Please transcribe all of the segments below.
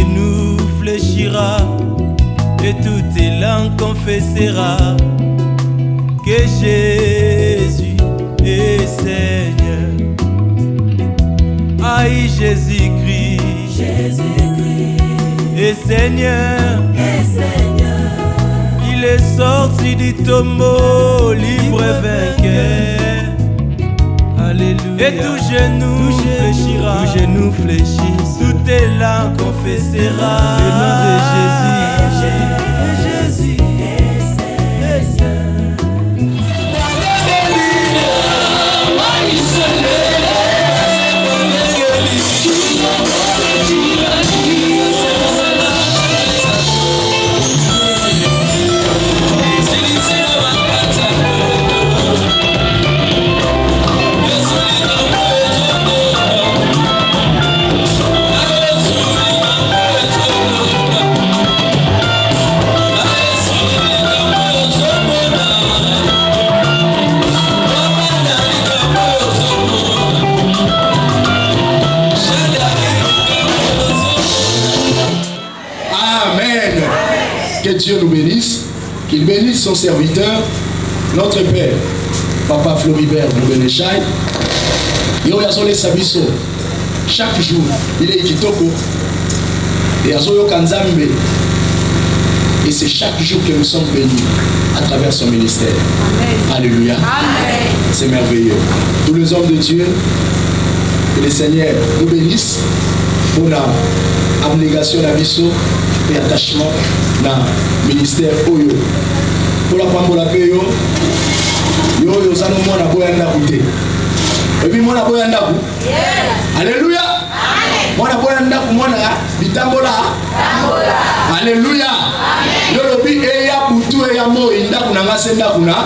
genou fléchira et toute langue confessera que Jésus est Seigneur. Aïe, Jésus-Christ est Seigneur. Il est sorti du tombeau, libre et vainqueur. Alléluia. Et tout genou fléchira, tout genou fléchit, toute langue confessera le nom de Jésus. Jésus est Seigneur. Que Dieu nous bénisse, qu'il bénisse son serviteur, notre Père, Papa Floribert Moubenechai. Et on a solé Sabiso. Chaque jour, il est Kitoko. Et à Zoyo Kanzambe. Et c'est chaque jour que nous sommes bénis à travers son ministère. Amen. Alléluia. Amen. C'est merveilleux. Tous les hommes de Dieu, que le Seigneur nous bénisse pour la abnégation d'Abisso et attachement dans le ministère Oyo. Pour la Pambola Peyo, Yo Zano Mona Boyanda Bouté. Et puis Mona Boyanda Bou. Alléluia. Mona Boyanda Bou, Mona Bitambola. Alléluia. Yolobi Eya Boutou Eya Mo Inda Kunanga Senda Kuna.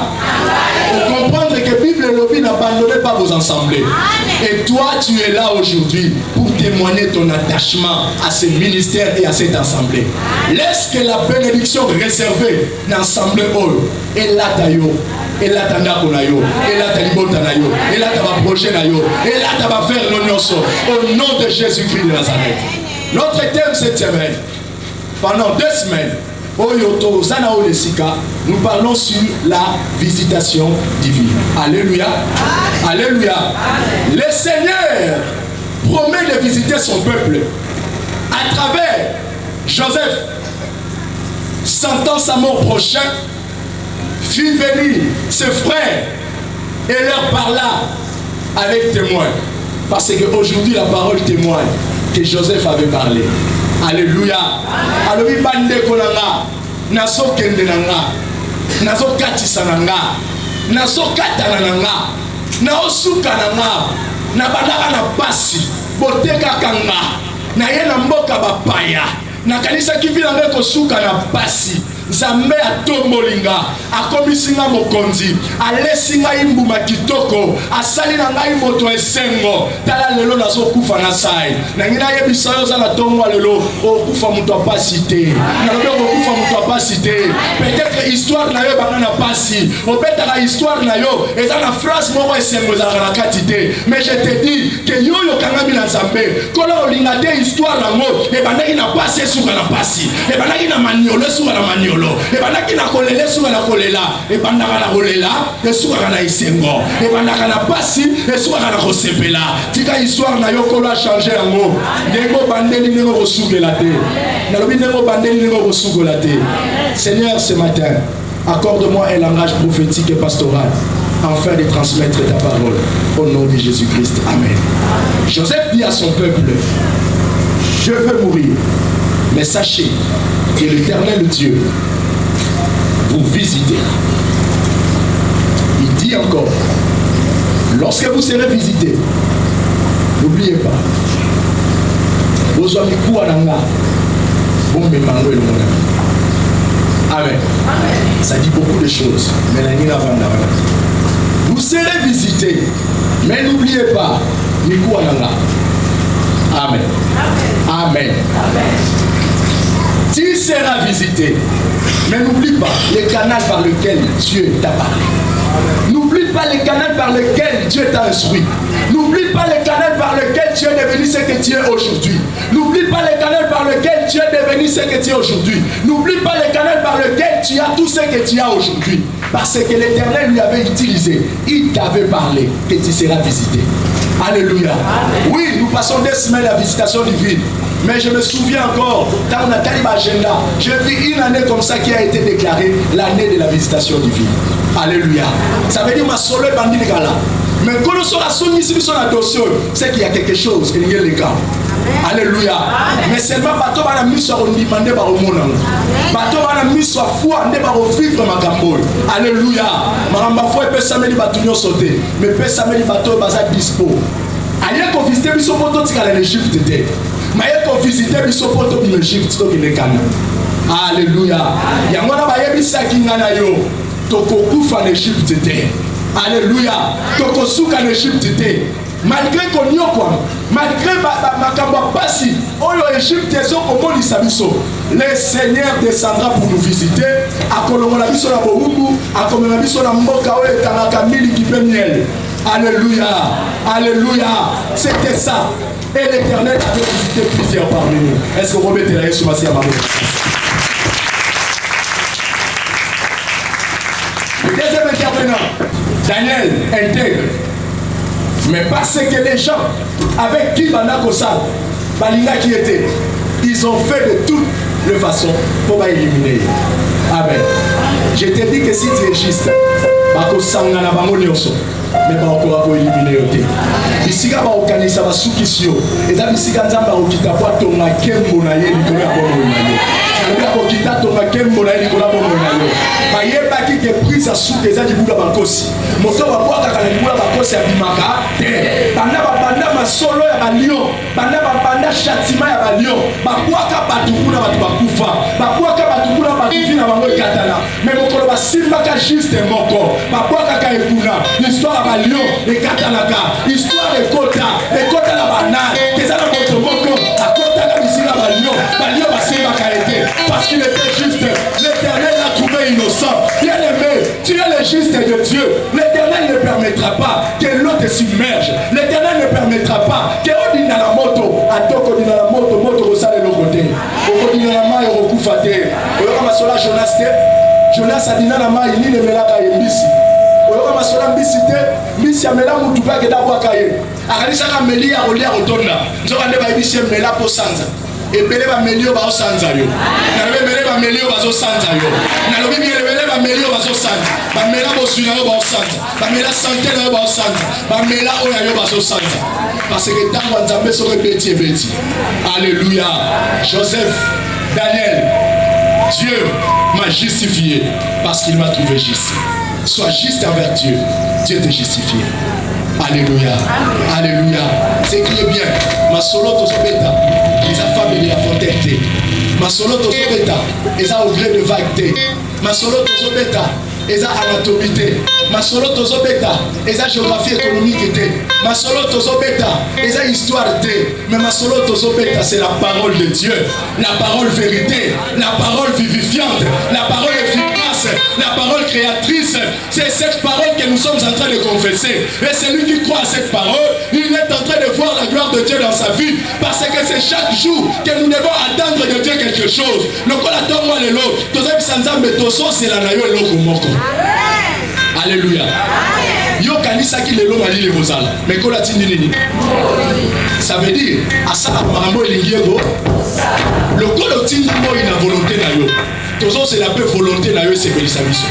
Pour comprendre que la Bible et Lobi n'abandonnez pas vos assemblées. Et toi, tu es là aujourd'hui pour témoigner ton attachement à ce ministère et à cette assemblée. Laisse que la bénédiction réservée dans l'assemblée et là tayo, et là tandako na yo, et là talibota na yo, et là taba projet na yo, et là taba faire l'onyoso au nom de Jésus-Christ de Nazareth. Notre thème cette semaine, pendant 2 semaines, nous parlons sur la visitation divine. Alléluia. Alléluia. Le Seigneur promet de visiter son peuple à travers Joseph. Sentant sa mort prochaine, fit venir ses frères et leur parla avec témoin. Parce qu'aujourd'hui la parole témoigne que Joseph avait parlé. Alléluia. Alobi bande kolanga naso kende nanga naso katisa nanga naso katana nanga na osuka nanga na bandaka na pasi boteka kanga na ye na mboka bapaya na kanisa kivila ngeko suka na pasi Nzambe atombolinga akomisinga mokonzi alesinga imbuma kitoko asali na ngai moto esengo tala lelo nazokufa na sai na ngina yebisa yo za na tongo lelo okufa moto apasi te na lobe okufa moto apasi te peut-être histoire na yo bana na pasi obetaka histoire na yo eza na phrase moko esengo za na kati te mais je te dis que yo yo kangami na Nzambe kola olinga te histoire nango e bandaki na pasi esuka na pasi e bandaki na maniolo esuka na maniolo et bandaki na kolela suka na kolela et bandaka na kolela et suka na isengo et bandaka na pasi et suka na kosepela tika histoire na yo kola changer yango ndeko bandeli ndeko kosukela te na lobi ndeko bandeli ndeko kosukela te. Seigneur, ce matin accorde-moi un langage prophétique et pastoral afin de transmettre ta parole au nom de Jésus-Christ. Amen. Joseph dit à son peuple: je veux mourir, mais sachez que l'Éternel Dieu vous visitera. Il dit encore: lorsque vous serez visités, n'oubliez pas, vos amis Kouananga vont me manger le monde. Amen. Ça dit beaucoup de choses. Mais vous serez visités, mais n'oubliez pas, Kouananga. Amen. Amen. Amen. Tu seras visité, mais n'oublie pas le canal par lequel Dieu t'a parlé. N'oublie pas le canal par lequel Dieu t'a instruit. N'oublie pas le canal par lequel tu es devenu ce que tu es aujourd'hui. N'oublie pas le canal par lequel tu es ce que tu es aujourd'hui. N'oublie pas le canal par lequel tu as tout ce que tu as aujourd'hui. Parce que l'Éternel lui avait utilisé. Il t'avait parlé que tu seras visité. Alléluia. Amen. Oui, nous passons des semaines à la visitation divine. Mais je me souviens encore, quand on a tellement d'agenda, j'ai vu une année comme ça qui a été déclarée l'année de la visitation divine. Alléluia. Ça veut dire ma solo est bandit de gala. Mais quand on sort à son ici, c'est qu'il y a quelque chose qui est le cas. Alléluia. Mais seulement bateau va la mise sur on demande par au monde. Bateau va la mise sur foi ne va vivre ma gamboule. Alléluia. Maramba foi peut s'amener bateau sauter. Mais peut s'amener bateau basa dispo. Ailleurs qu'on visite biso poto tika en Égypte était. Mais ailleurs qu'on visite biso poto en Égypte to kile kana. Alléluia. Yangona ba yebisa kingana yo. Toko kufa en Égypte était. Alléluia. Toko suka en Égypte était. Malgré qu'on y a quoi, malgré ma passé, le Seigneur descendra pour nous visiter. Alléluia, alléluia, c'était ça. Et l'Éternel avait visité plusieurs parmi nous. Est-ce que vous remettez la Yesu Massia Mamou? Le deuxième intervenant, Daniel intègre. Mais parce que les gens avec qui Banakosal, Balinga qui était, ils ont fait de toutes les façons pour éliminer. Amen. Je te dis que si tu es juste, Bakosanga na bango nyonso, mais ba okora ko éliminer yote. Bisika ba okanisa ba sukisio, eza bisika nzamba okita kwa tonga kembo na ye likolo ya bomo na ye. Nalobi akokita tonga kembo na ye likolo ya bomo na ye. Ba yebaki ke prise a suka eza dibuka bakosi. Moto ba bwaka kana dibuka bakosi ya bimaka te. Banda masolo ya balion, banda châtiment ya balion, ba bwaka batu kuna batu bakufa, ba bwaka batu kuna batu fina bango ikatana. Mais mokolo ba simbaka juste moko, ba bwaka ka ekuna. L'histoire ya balion ekatanaka, histoire ekota na banane, kezana moto moko akota na bisika balion ba simbaka ete parce qu'il était juste. L'Éternel l'a trouvé innocent. Bien aimé, tu es le juste de Dieu. L'Éternel ne permettra pas que l'eau te submerge. L'Éternel ne permettra pas que l'eau dîne à la moto. Atoko dîne à la moto, moto ressale le côté. Oko dîne à la main et recoufate. Oyoka masola Jonas te. Jonas a dîne à la main, il n'y ne melaka yembisi. Oyoka masola mbisi te. Mbisi ya mela mutu pa ke dabwa kaye. Akanisa ka meli ya rolia rotonda. Nzoka nde ba yebisi mela po sanza. Et belé va melio ba osanza yo. Nalobi belé va melio ba osanza yo. Nalobi belé va melio ba osanza. Ba mela bo suna yo ba osanza. Ba mela santé yo ba osanza. Ba mela oya yo ba osanza. Parce que tango nzambe so beti. Alléluia. Joseph, Daniel, Dieu m'a justifié parce qu'il m'a trouvé juste. Sois juste envers Dieu. Dieu te justifie. Alléluia. Alléluia. C'est crié bien. Ma solo to beta. Les familles la fontaine. Ma solo to beta. Et ça au gré de vague. Ma solo to beta. Et ça anatomie. Ma solo to beta. Et ça géographie économique. Ma solo to beta. Et ça histoire. Mais ma solo to beta, c'est la parole de Dieu. La parole vérité. La parole vivifiante. La parole efficace. La parole créatrice. C'est cette parole que nous sommes en train de confesser. Et celui qui croit à cette parole, il est en train de voir la gloire de Dieu dans sa vie. Parce que c'est chaque jour que nous devons attendre de Dieu quelque chose. Le col attend moi le lot. C'est la nayo et l'eau moko. Alléluia. Yo kanisa ki lelo mali le bozala. Mais kola tindi nini? Ça veut dire asala marambo elingiego. Le col tindi mo ina volonté na yo. Toujours c'est la paix volonté na yo c'est belisa biso.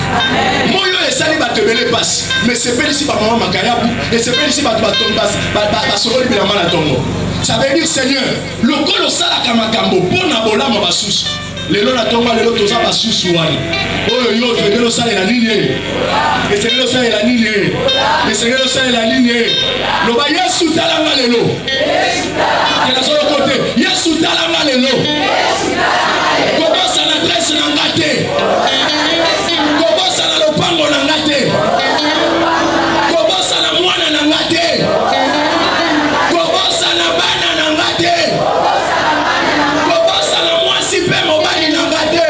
Moyo esali batebele passe. Mais c'est pas ici par maman makayabu et c'est pas ici par tombas ba sokoli bilama na tongo. Ça veut dire Seigneur, le col sala kamakambo pona bolama basusu. Lelo na tonga lelo toza basusu wana. Oyo yo tengelo sala la ligne. Et c'est le sala la ligne. Et c'est le sala la ligne. Lo ba Yesu talanga lelo. Et la solo côté, Yesu talanga lelo. Kobo sana adresse na ngate. Kobo sana lopango na ngate. Kobo sana mwana na ngate. Kobo sana bana na ngate. Kobo sana mwasi pe mobali na ngate.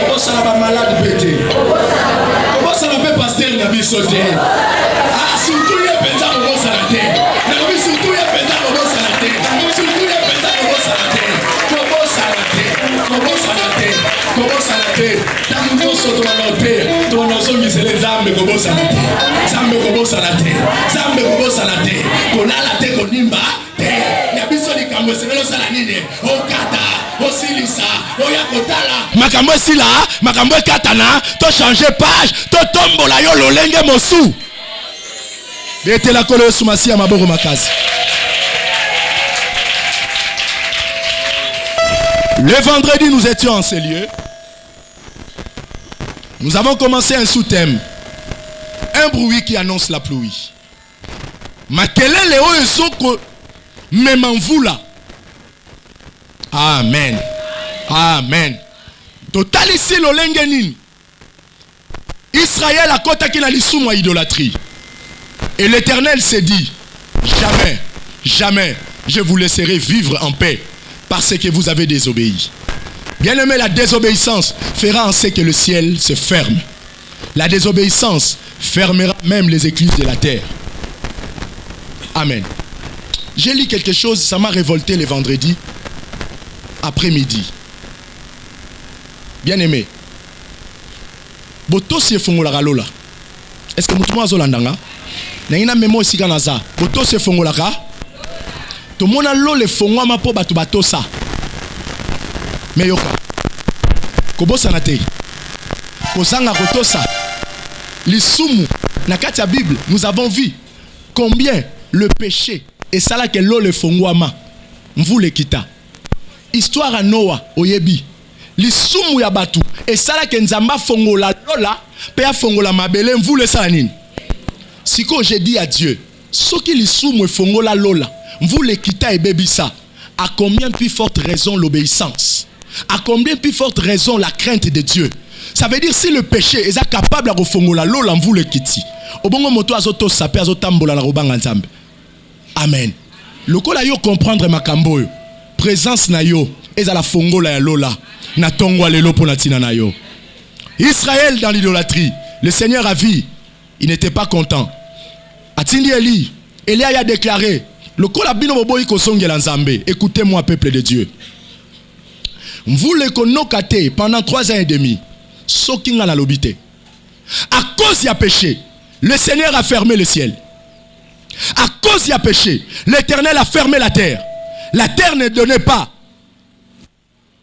Kobo sana ba malade pété. Kobo sana pe pasteur na biso te. Ah surtout les penza kobo sana te. Na biso surtout les penza kobo sana te. Surtout les penza kobo sana te. kobo sanate. Zambe kobo sanate. Zambe kobo sanate. Kolala te konimba te. Ya biso ni kambo sengelo sala nini? Okata, osilisa, oyakotala. Makambo sila, makambo katana, to changer page, to tombola yo lolenge mosu. Bete la kolo sumasi ya maboko makasi. Le vendredi, nous étions en ces lieux. Nous avons commencé un sous-thème. Un bruit qui annonce la pluie. Makelele oyo soko même en vous là. Amen. Amen. Total ici lolenge nini. Israël a kotaki na lisumu à idolâtrie. Et l'Éternel s'est dit, jamais, jamais je vous laisserai vivre en paix parce que vous avez désobéi. Bien-aimé, la désobéissance fera en sorte que le ciel se ferme. La désobéissance fermera même les écluses de la terre. Amen. J'ai lu quelque chose, ça m'a révolté le vendredi après-midi. Bien-aimé, boto si fongola lola. Est-ce que mutumo azolandanga? Na ina memo sika naza. Boto si fongola ka? To mona lo le fongwa mapo batu batosa. Mais yoka. Kobosa na te. Kozanga kotosa. Lisumu na kati ya Bible, nous avons vu combien le péché et ça là que l'eau le fongwama. Mvu le kita. Histoire à Noah oyebi. Lisumu ya batu et ça là que nzamba fongola lola pe ya fongola mabele mvu le sanine. Siko j'ai dit à Dieu, soki lisumu fongola lola, mvu le kita et bebisa. À combien plus forte raison l'obéissance? À combien plus forte raison la crainte de Dieu? Ça veut dire si le péché est capable de refongola lola mvu le kiti. Obongo moto azoto sape azotambola na robanga nzambe. Amen. Lokola yo comprendre makambo yo. Présence na yo ezala fongola ya lola na tongwa lelo pona tina na yo. Israël dans l'idolâtrie, le Seigneur a vu, il n'était pas content. Atindi Eli, Elia a déclaré, lokola bino boboyi kosongela nzambe, écoutez-moi peuple de Dieu. Vous le konokate pendant 3 ans et demi. Sokinga na lobite. À cause du péché, le Seigneur a fermé le ciel. À cause du péché, l'Éternel a fermé la terre. La terre ne donnait pas,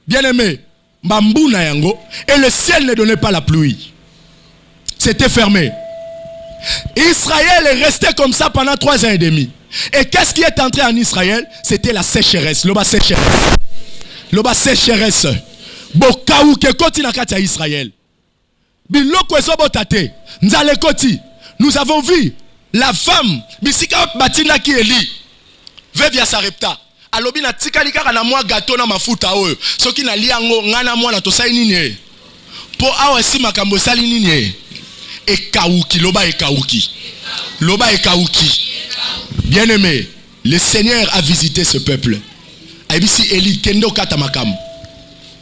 bien-aimé, Mbambuna yango, et le ciel ne donnait pas la pluie. C'était fermé. Israël est resté comme ça pendant 3 ans et demi. Et qu'est-ce qui est entré en Israël? C'était la sécheresse. Loba sécheresse. Loba sécheresse. Bokaou ke koti na kati ya Israël. Biloko ezobotate. Nzale koti. Nous avons vu la femme bisika batina ki Eli. Veuve ya Sarepta. Alobi na tikali kaka na mwa gâteau na mafuta oyo. Soki na liango ngana mwana tosai nini? Po awa si makambo sali nini? Ekauki, loba ekauki. Loba ekauki. Bien-aimé, le Seigneur a visité ce peuple. Aibisi Eli kendo kata makam.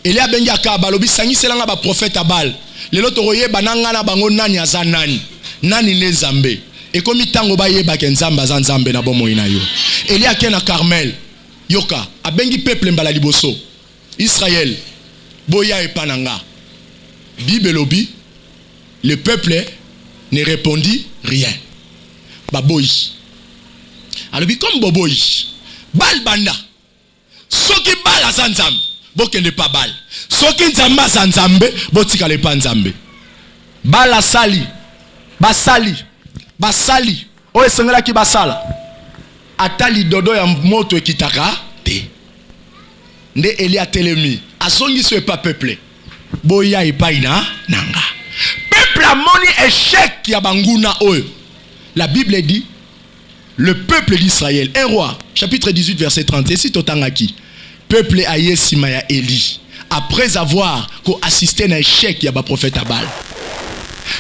Eli abengi akaba lobi sangi selanga ba prophète abal. Lelo toroye bananga na bango nani aza nani. Nani ne Nzambe. Et comme tango ba yeba ke Nzamba za Nzambe na bomo ina yo. Eli akena Carmel. Yoka abengi peuple mbala liboso. Israël boya epananga. Bible lobi le peuple ne répondit rien. Baboyi. Alobi comme boboyi. Bal banda. Soki bal azanzambe, bokende pa bal. Soki nzamba azanzambe, botika le pa nzambe. Bal asali, basali, basali. Oye sengela ki basala. Atali dodo ya moto ekitaka te. Nde Eli atelemi. Asongi so pas peuple. Boya epai na nanga. Peuple a moni échec ya banguna oyo. La Bible dit le peuple d'Israël, un roi, chapitre 18, verset 30. Et si totangaki, peuple aye simaya Eli, après avoir assisté à un échec, il y a un prophète Abal.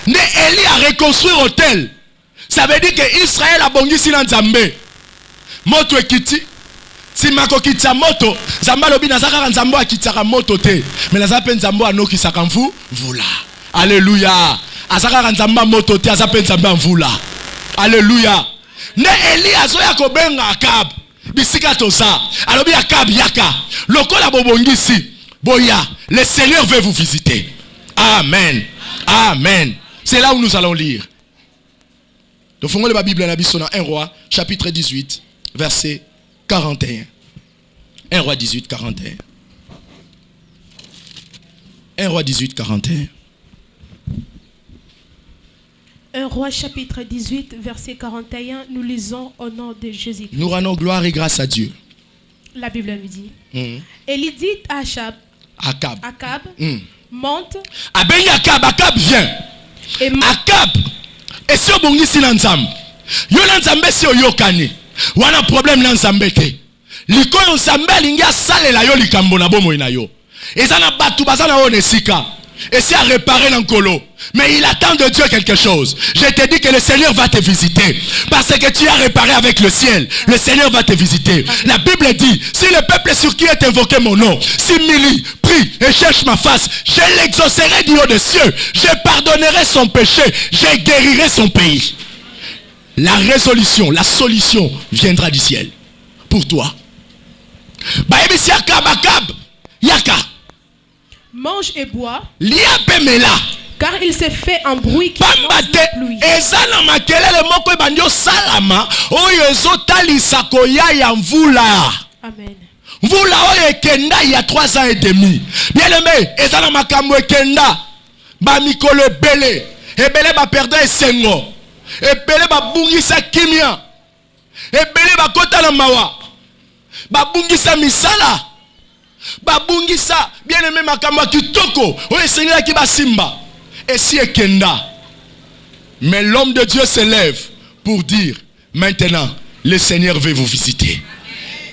Ne Eli a reconstruit l'hôtel. Ça veut dire que Israël a bongi si Nzambe. Moto ekiti, si mako kitsa moto, Zamba lobi nazaka Nzambo akitsaka moto te. Mais nazape Nzambo anoki sakamfu, vula. Alléluia. Azaka Nzamba moto te, azape Nzambe vula. Alléluia. Ne Eli azoya kobenga Akab bisika tosa alobi Akab yaka lokola bobongisi boya le Seigneur veut vous visiter. Amen. Amen. C'est là où nous allons lire Donc, fongole la Bible, dans 1 Roi, chapitre 18, verset 41. 1 Roi 18, 41. 1 Roi 18, 41. 1 Roi chapitre 18, verset 41, nous lisons au nom de Jésus. Nous rendons gloire et grâce à Dieu. La Bible me dit. Élie dit à Akab, monte. Akab vient. Et Akab, et si on bongi si l'ensemble, yo l'ensemble si on yokani, ou un problème l'ensemble te. Liko l'ensemble l'ingia sale la yo likambo na bomo ina yo. Et ça n'a pas tout bazana on esika. Et c'est à réparer l'encolo. Mais il attend de Dieu quelque chose. Je te dis que le Seigneur va te visiter. Parce que tu as réparé avec le ciel. Le Seigneur va te visiter. La Bible dit, si le peuple sur qui est invoqué mon nom s'humilie, prie et cherche ma face, je l'exaucerai du haut des cieux. Je pardonnerai son péché. Je guérirai son pays. La résolution, la solution viendra du ciel. Pour toi. Yaka. Mange et bois. Car il s'est fait un bruit qui annonce la pluie. Amen. Mvula oyo ekenda il y a 3 ans et demi. Bien aimé, ezana makambo ekenda. Ba mikolo ebele ba perdre esengo. Ebele ba bungisa kimia. Ebele ba kota na mawa. Ba bungisa misala. Babungisa bien aimé makambo kitoko oye seigneur ki basimba et si ekenda. Mais l'homme de Dieu se lève pour dire maintenant le Seigneur veut vous visiter.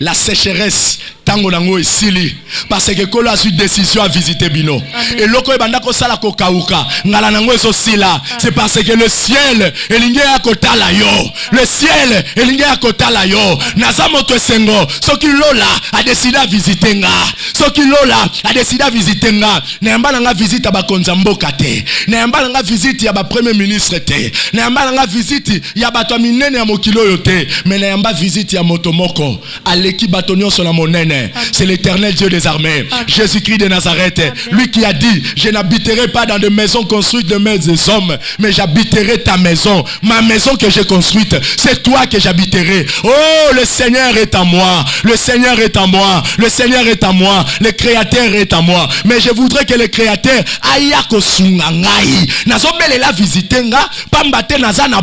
La sécheresse tango nango esili parce que kolo a su décision à visiter bino. Et loko ebanda ko sala ko kauka ngala nango eso sila. C'est parce que le ciel elinge ya kotala yo. Le ciel elinge ya kotala yo. Naza moto sengo soki lola a décidé à visiter nga. Soki lola a décidé à visiter nga. Namba nga visite ba konza mboka te. Namba nga visite ya ba premier ministre te. Namba nga visite ya bato minene ya mokilo yo te. Mais namba visite ya moto moko. Aleki batonyo sur la monene. C'est l'Éternel Dieu des armées. Jésus-Christ de Nazareth. Amen. Lui qui a dit, je n'habiterai pas dans des maisons construites de mains des hommes, mais j'habiterai ta maison. Ma maison que j'ai construite, c'est toi que j'habiterai. Oh, le Seigneur est à moi. Le Seigneur est à moi. Le Seigneur est à moi. Le Créateur est à moi. Mais je voudrais que le Créateur aille ko sungangai. Nazobele la visiter nga, pambate nazana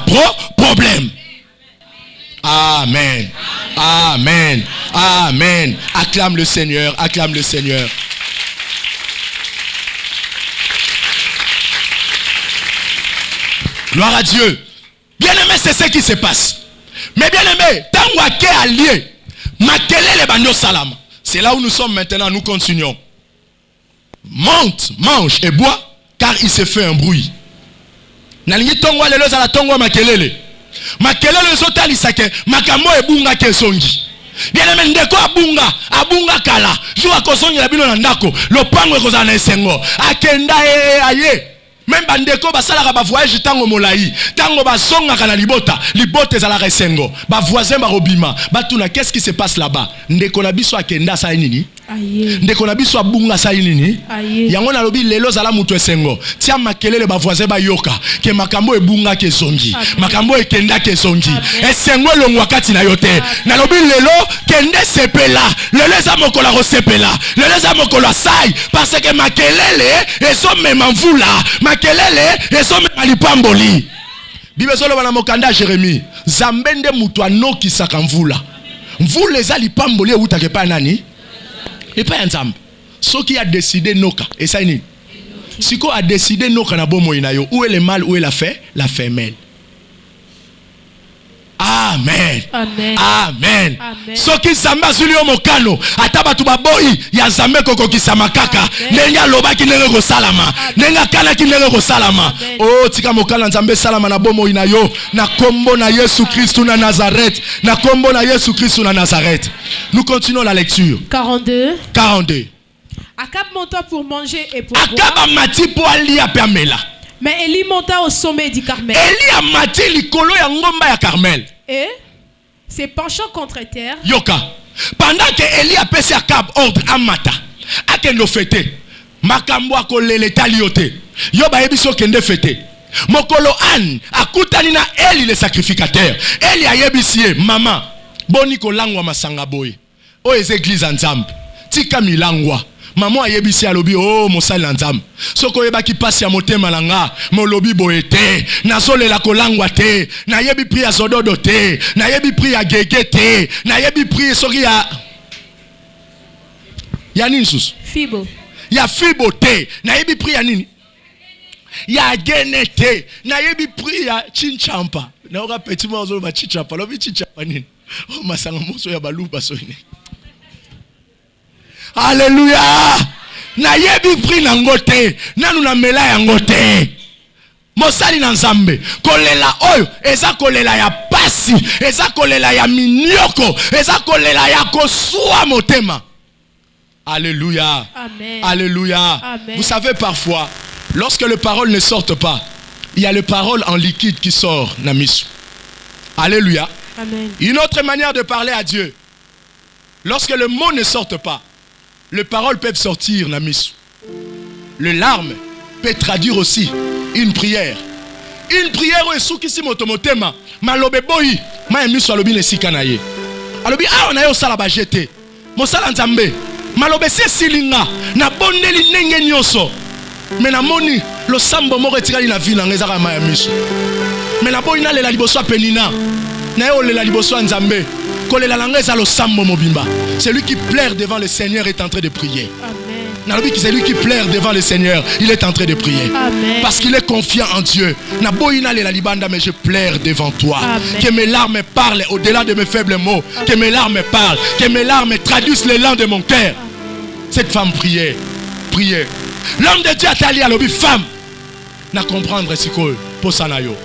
problème. Amen. Amen. Amen. Acclame le Seigneur. Acclame le Seigneur. Gloire à Dieu. Bien aimé, c'est ce qui se passe. Mais bien aimé, tant que allié, makelele banyo salama. C'est là où nous sommes maintenant, nous continuons. Monte, mange et bois, car il se fait un bruit. Nalingi tongwa lelo za la tongwa makelele. Makelele zotali sake makambo ebunga kesongi. Bien aimé ndeko abunga kala. Joua kosongi la bino na ndako. Lopango ekozala na esengo. Akenda aye. Même bandeko basala ba voyage tango molai. Tango basonga kana libota ezala esengo. Ba voisin ba robima. Batuna qu'est-ce qui se passe là-bas? Ndeko na biso akenda sa nini? Ndeko na biso abunga sa nini? Yango na lobi lelo zala mutu esengo. Tia makelele ba voisin ba yoka ke makambo ebunga ke songi. Makambo ekenda ke songi. Esengo longwa kati na yote. Na lobi lelo kende sepela. Lelo za mokola ro sepela. Lelo za mokola sai parce que makelele eso mema mvula. Makelele eso mema lipamboli. Bible solo bana mokanda Jérémie. Zambende mutu anoki saka mvula. Mvula eza lipamboli utake pa nani? Et pas ensemble. Ce qui a décidé noka. Et ça ni. Si ko a décidé noka na bomo inayo. Où est le mâle, où est la femelle? Amen. Amen. Amen. Ce qui samba zuli o mokano. Ataba tu baboyi. Ya zambe koko kisama kaka. Nenga loba ki nenge ko salama. Nenga kana ki nenge ko salama. Oh tika mokana nzambe salama na bomo inayo. Na kombo na Yesu Christu na Nazareth. Na kombo na Yesu Christu na Nazareth. Nous continuons la lecture. 42. Akab monta pour manger et pour boire. Akab amati po alia pamela. Mais Élie monta au sommet du Carmel. Élie amati likolo ya ngomba ya Carmel. Et se penchant contre terre. Yoka. Pendant que Élie a passé Akab ordre amata. Akendo fete. Makambo akolele taliote. Yo ba ebiso kende fete. Mokolo an akutani na Eli le sacrificateur. Eli ayebisie maman boni kolangwa masanga boy. O ez église ensemble. Tika milangwa. Maman ayebisi alobi oh mosali nzambe. Soko yeba ki pasi ya motema langa molobi boete nazole la kolangwa te na yebi pri ya zododo te na yebi pri ya gege te na yebi pri soki ya nini sus fibo ya fibo te na yebi pri ya nini ya gene te na yebi pri ya chinchampa na oka petit mo ozolo ba chinchampa lobi chinchampa nini o masanga moso ya baluba so ine. Alléluia. Na yebi pri na ngote nanu na mela ya ngote mosali na nzambe kolela oyo eza kolela ya pasi eza kolela ya minyoko eza kolela ya kosua motema. Alléluia. Amen. Alléluia. Amen. Vous savez parfois lorsque les paroles ne sortent pas il y a les paroles en liquide qui sortent na misu. Alléluia. Amen. Une autre manière de parler à Dieu lorsque le mot ne sortent pas les paroles peuvent sortir, Namis. Le larme peut traduire aussi une prière. Une prière où est-ce qui motomotema. Malobe boy, ma emi so alobi ne sikanaye. Alobi on a yo sala ba jeté. Mo sala nzambe. Malobe se silinga na bondeli nenge nyoso. Mais na moni lo sambo mo retirali na vie na ngezaka ma emi. Mais na boy na lela liboso penina. Na yo lela liboso nzambe. Celui qui pleure devant le Seigneur est en train de prier. Amen. Celui qui pleure devant le Seigneur, il est en train de prier. Amen. Parce qu'il est confiant en Dieu. Mais je pleure devant toi. Amen. Que mes larmes parlent au-delà de mes faibles mots. Amen. Que mes larmes parlent. Que mes larmes traduisent l'élan de mon cœur. Cette femme priait. Priait. L'homme de Dieu a allé à l'objet femme. Na comprendre ce que pour Sanayo.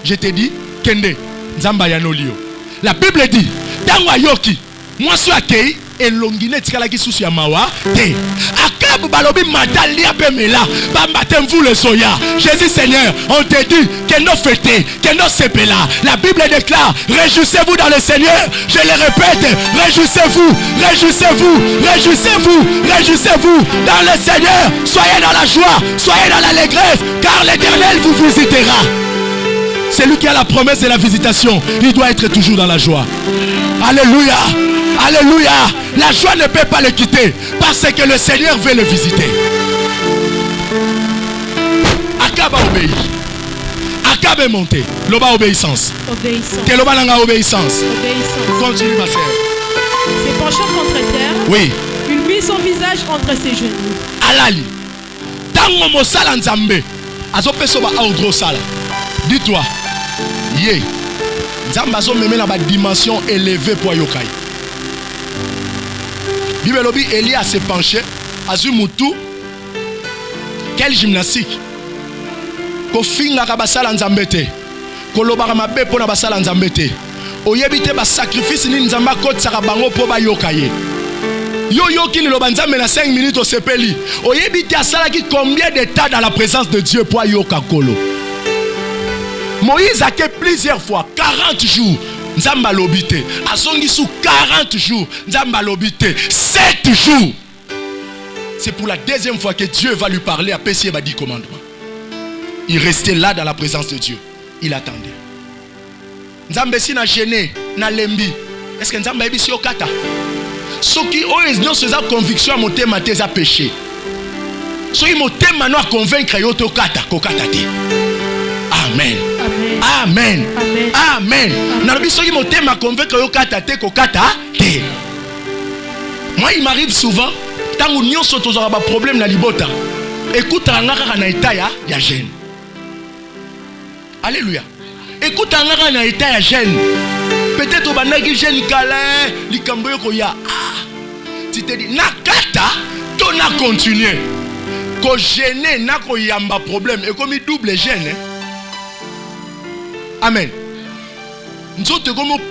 Je te dis, Kende, Nzamba Yanolio. La Bible dit, Tango Yoki, moi suis accueilli et l'ongine tikala ki susu ya mawa te. Akab balobi madalia bemela, bambatem vous le soya. Jésus Seigneur, on te dit que nos fêtés, que nos sepela. La Bible déclare, réjouissez-vous dans le Seigneur. Je le répète, réjouissez-vous, réjouissez-vous, réjouissez-vous, réjouissez-vous dans le Seigneur. Soyez dans la joie, soyez dans l'allégresse, car l'Éternel vous visitera. Celui qui a la promesse de la visitation, il doit être toujours dans la joie. Alléluia. Alléluia. La joie ne peut pas le quitter parce que le Seigneur veut le visiter. Akab a obéi. Akab est monté. Loba obéissance. Obéissance. Que loba nanga obéissance. Obéissance. Continue ma sœur. Se penchant contre terre. Oui. Il mit son visage entre ses genoux. Alali. Tango mosala nzambe. Azopeso ba ordre sala. Dis-toi, yé, Nzambazo me met dans une dimension élevée pour yokai. Bible lobi Elia s'est penché, Azumutu, quel gymnastique. Ko finga ka basala nzambete, ko lobaka mabe po na basala nzambete. Oyebite ba sacrifice ni nzamba kotsaka bango po ba yokaye. Yo yoki ni loba nzambe na 5 minutes au sepeli. Oyebite asala ki combien de temps dans la présence de Dieu pour yoka kolo. Moïse a fait plusieurs fois 40 jours. Nzamba lobite. Azongi sous 40 jours. Nzamba lobite. 7 jours. C'est pour la deuxième fois que Dieu va lui parler à Pessie et 10 commandements. Il restait là dans la présence de Dieu. Il attendait. Nzamba si na gêné, na lembi. Est-ce que Nzamba ebi si okata? Ce qui ont cette conviction à monter ma thèse à péché. Ce qui m'ont maintenant à convaincre yoto kata kokata te. Amen. Amen. Amen. Amen. Nabi soki motema convaincre yo kata te ko kata te. Moi il m'arrive souvent tango nyonso tozora ba problème na libota. Écoute ngaka na état ya jeune. Alléluia. Écoute ngaka na état ya jeune. Peut-être obandaki jeune kala likambo yo ko ya. Tu te dis na kata to na continuer. Ko gêner na ko yamba problème et comme double gêne. Amen. Nous sommes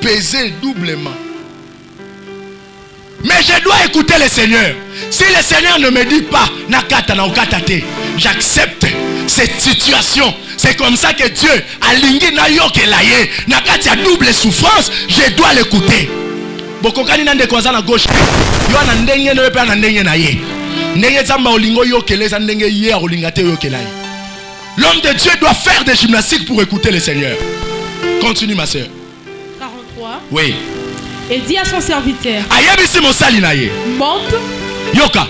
pesés doublement. Mais je dois écouter le Seigneur. Si le Seigneur ne me dit pas j'accepte cette situation. C'est comme ça que Dieu a lingi na yokelaye. Nakati a double souffrance. Je dois l'écouter. Bokokani nande kwaza na gauche. Yo na ndenge no pe na ndenge na ye. Ndenge zamba olingo yokeleza ndenge ye olingate yokelaye. L'homme de Dieu doit faire des gymnastiques pour écouter le Seigneur. Continue ma soeur. 43. Oui. Et dit à son serviteur. Monte. Yoka.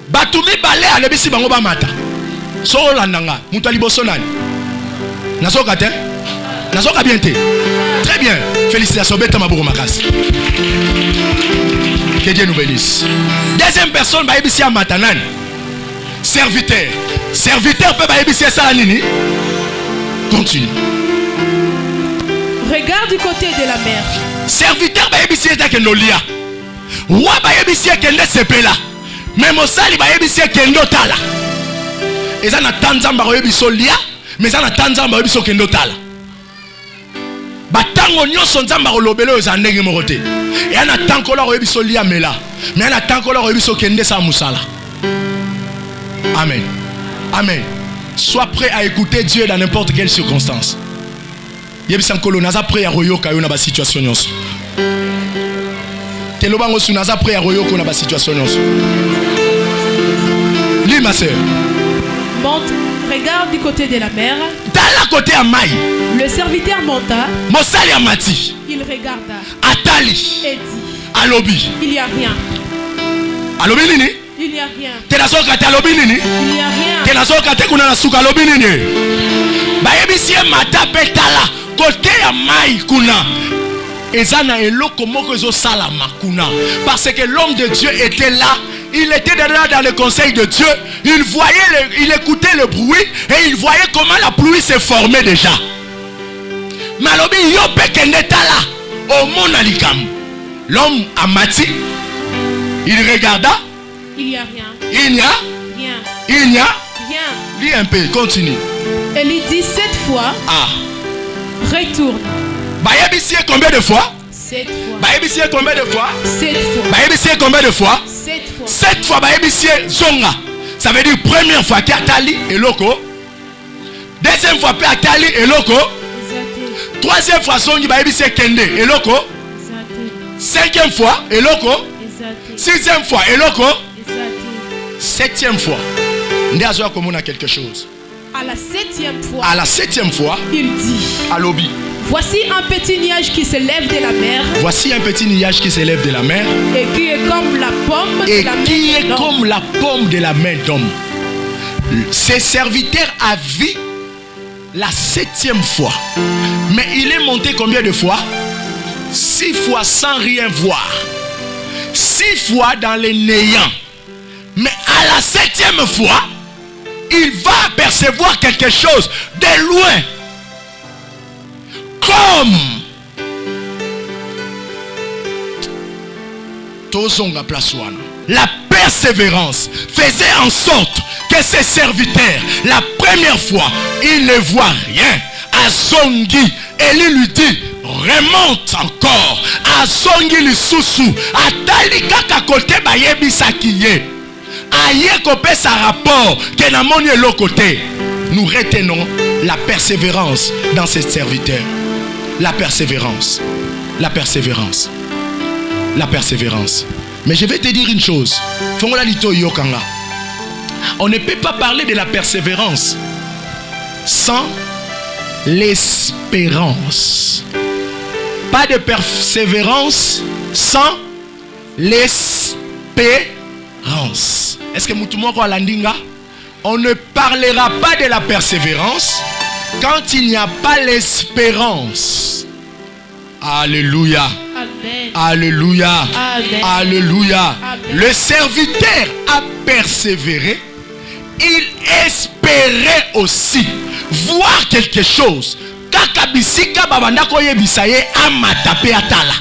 Batumi balé alebisi bango ba mata. So landanga. Mutali bosonani. Nasoka te? Nasoka bien te? Très bien. Félicitations. Beta maburo makas. Que Dieu nous bénisse. Deuxième personne ba ebisi a matanani. Serviteur. Serviteur peut ba ebisi ça nini? Continue. Regarde du côté de la mer. Serviteur ba ebisi eta kenolia. Roi ba ebisi kende sepela. Mais mosali ba ebisi kendo tala. Eza na tanzamba ba ebiso lia, mais eza na tanzamba ba ebiso kendo tala. Batango nyonso nzamba ko lobelo eza ndenge moko te. Et ana tankola ko ebiso lia mela. Mais ana tankola ko ebiso kende sa musala. Amen. Amen. Sois prêt à écouter Dieu dans n'importe quelle circonstance. Yebisa nkolo naza prêt à royoka yo na ba situation nyonso. Telobango su naza prêt à royoka na ba situation nyonso. Lis ma sœur. Monte, regarde du côté de la mer. Dans la côté à Maï. Le serviteur monta. Mosali amati. Il regarda. Atali. Et dit. Alobi. Il n'y a rien. Alobi nini? Il n'y a rien. Tenasoka te alobi nini? Il n'y a rien. Tenasoka te kuna na suka alobi nini? Bayebisi mata petala côté à Maï kuna. Ezana eloko moko ezo salama kuna. Parce que l'homme de Dieu était là. Il était dans le conseil de Dieu. Il voyait, il écoutait le bruit et il voyait comment la pluie s'est formée déjà. Malobi yope kendeta là au monde alikam. L'homme a mati. Il regarda. Il n'y a rien. Il n'y a rien. Il n'y a rien. Lis un peu, continue. Et il dit 7 fois. Ah. Retourne. Bayebisi combien de fois? 7 fois. Bayebisi combien de fois? 7 fois. Bayebisi combien de fois? 7 fois. 7 fois bayebisi zonga. Ça veut dire première fois qui atali et loko. Deuxième fois pe atali et loko. Troisième fois zongi bayebisi kende et loko. Cinquième fois et loko. Sixième fois et loko. Septième fois. Ndiazo komona quelque chose. À la 7e fois. À la 7e fois. Il dit. À l'obi. Voici un petit nuage qui se lève de la mer. Voici un petit nuage qui se lève de la mer. Et qui est comme la pomme de la main d'homme. Et qui est comme la pomme de la main d'homme. Ses serviteurs a vu la 7e fois. Mais il est monté combien de fois? 6 fois sans rien voir. 6 fois dans le néant. Mais à la 7e fois, il va apercevoir quelque chose de loin. Comme la persévérance faisait en sorte que ses serviteurs, la première fois, ils ne voient rien. Azongi, Élie lui dit, remonte encore. Azongi li susu, atali kaka kote bayebisa kiye. Aye kopé sa rapport que na moni l'autre côté. Nous retenons la persévérance dans ces serviteurs. La persévérance. La persévérance. La persévérance. Mais je vais te dire une chose. On ne peut pas parler de la persévérance sans l'espérance. Pas de persévérance sans l'espérance. Est-ce que Moutoumoko Alandinga? On ne parlera pas de la persévérance quand il n'y a pas l'espérance. Alléluia. Amen. Alléluia. Amen. Alléluia. Amen. Le serviteur a persévéré. Il espérait aussi voir quelque chose. Kakabisika babandako yebisaye amatape atala.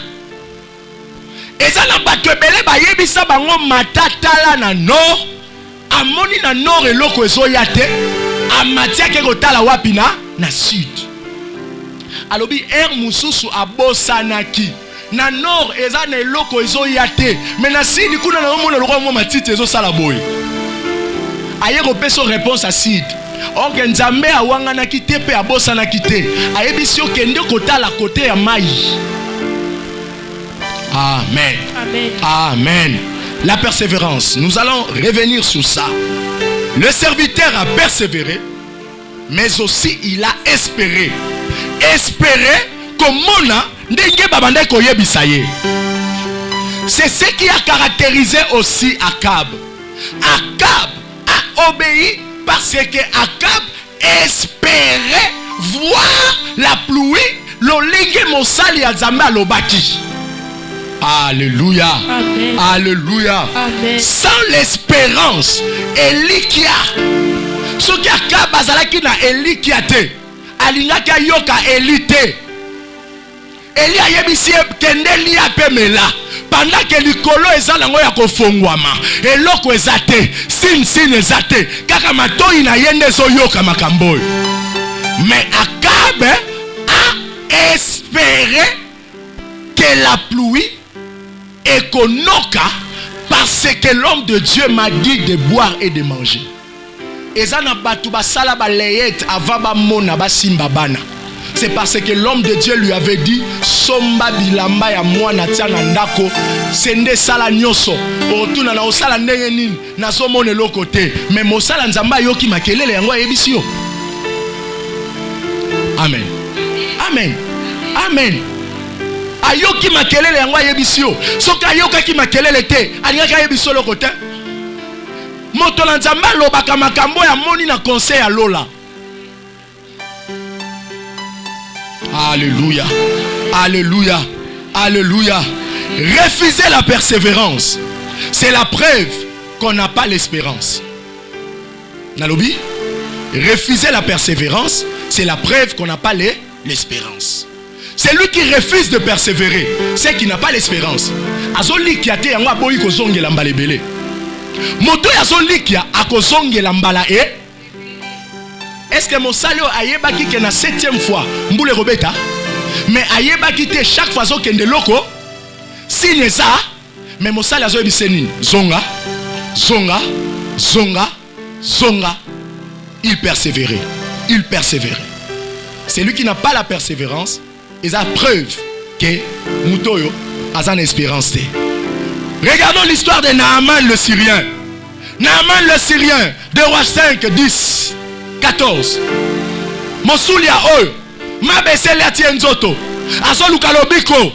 Eza na bato ebele bayebisa bango matatala na nord. Amoni na nord eloko ezoya te. Amatia ke kotala wapi na sud. Alobi mususu abosanaki. Na nord eza na eloko ezoya te. Mais na sud kuna na mona lokwa mo matiti ezosala boye. Aye kopesa réponse à sud. Ok nzambe awanganaki te pe abosanaki te. Ayebisi okende kotala côté ya mai. Amen. Amen. Amen. La persévérance. Nous allons revenir sur ça. Le serviteur a persévéré. mais aussi il a espéré. Espéré comme Mona ndenge babanda koyebisa ye. C'est ce qui a caractérisé aussi Akab. Akab a obéi parce que Akab espérait voir la pluie. L'olinge mosali ya Nzambe alobaki. Alléluia. Amen. Alléluia. Amen. Sans l'espérance, Elikia. Ce qui Akab azalaki na Elikia te. Alingaki ayoka Eli te. Eli ayebisi kende li apemela. Pendant que likolo eza nango ya kofongwama, eloko eza te, sin eza te, kaka matoi na yende zo yoka makambo. Mais Akab a espéré que la pluie ekonoka parce que l'homme de Dieu m'a dit de boire et de manger. Eza na batu basala ba leyet avant ba mona ba simba bana. C'est parce que l'homme de Dieu lui avait dit somba bilamba ya mwana tia na ndako sende sala nyoso otuna na osala ndenge nini na so mona eloko te mais mosala nzamba yoki makelele yango ayebisi yo. Amen. Amen. Amen. Ayoki makelele yango ayebisi yo. Soki ayokaki makelele te alingaki ayebisi loko te. Moto na nzamba lobaka makambo ya moni na conseil ya lola. Alléluia. Alléluia. Alléluia. Refuser la persévérance, c'est la preuve qu'on n'a pas l'espérance. Nalobi? Refuser la persévérance, c'est la preuve qu'on n'a pas l'espérance. Celui qui refuse de persévérer, c'est qui n'a pas l'espérance. Azoli ki ate yango aboyi ko zongela mbala ebele. Moto ya zoli ki a ko zongela mbala e. Est-ce que mon salut ayebaki que na 7e fois mbule robeta mais ayebaki te chaque fois zo kende loko signe ça mais mon salut azo ebiseni zonga zonga zonga zonga il persévérait. Il persévérait. Celui qui n'a pas la persévérance est la preuve que Mutoyo a une espérance. Regardons l'histoire de Naaman le Syrien. Naaman le Syrien, de Rois 5, 10, 14. Mosoulia oyo, mabesele atie nzoto. Azoluka lobiko.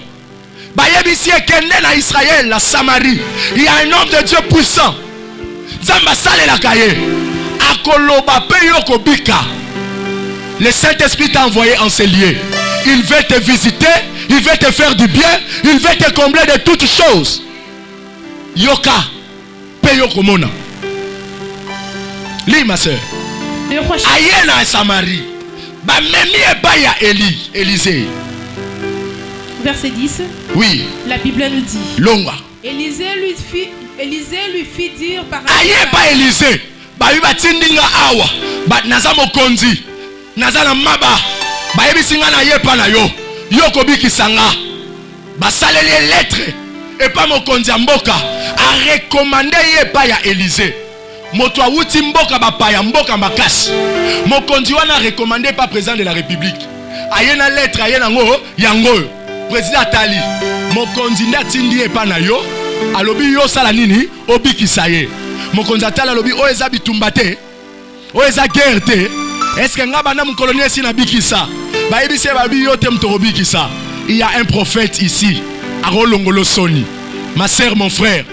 Bayebisi ekende na Israël, la Samarie. Il y a un homme de Dieu puissant. Zamba sale la kaye. Akoloba peyo kobika. Le Saint-Esprit t'a envoyé en ces lieux. Il veut te visiter, il veut te faire du bien, il veut te combler de toutes choses. Yoka, peyo komona. Lis ma soeur. Aïe na Samarie. Ba memi eba ya Élisée. Verset 10. Oui. La Bible nous dit. Longa. Élisée lui fit dire par aïe pas Élisée. Ba yuba tindinga awa. Ba naza mokonzi. Naza na maba. Ba yebisinga na yepa na yo. Yo kobiki sanga. Ba saleli lettre. Et pas mokonzi mboka. A recommandé yepa ya Élisée. Moto awuti mboka bapaya mboka makasi. Mokonzi wana recommandé pas président de la République. Aye na lettre aye nango yango. Président Atali. Mokonzi ndatindi epa na yo. Alobi yo sala nini obikisa ye. Mokonzi Atali alobi o eza bitumba te. O eza guerre te. Est-ce que nga bana mkoloni esi na bikisa? Ba ebise ba bi yo te mtorobikisa. Il y a un prophète ici. Arolongolo Soni. Ma sœur, mon frère.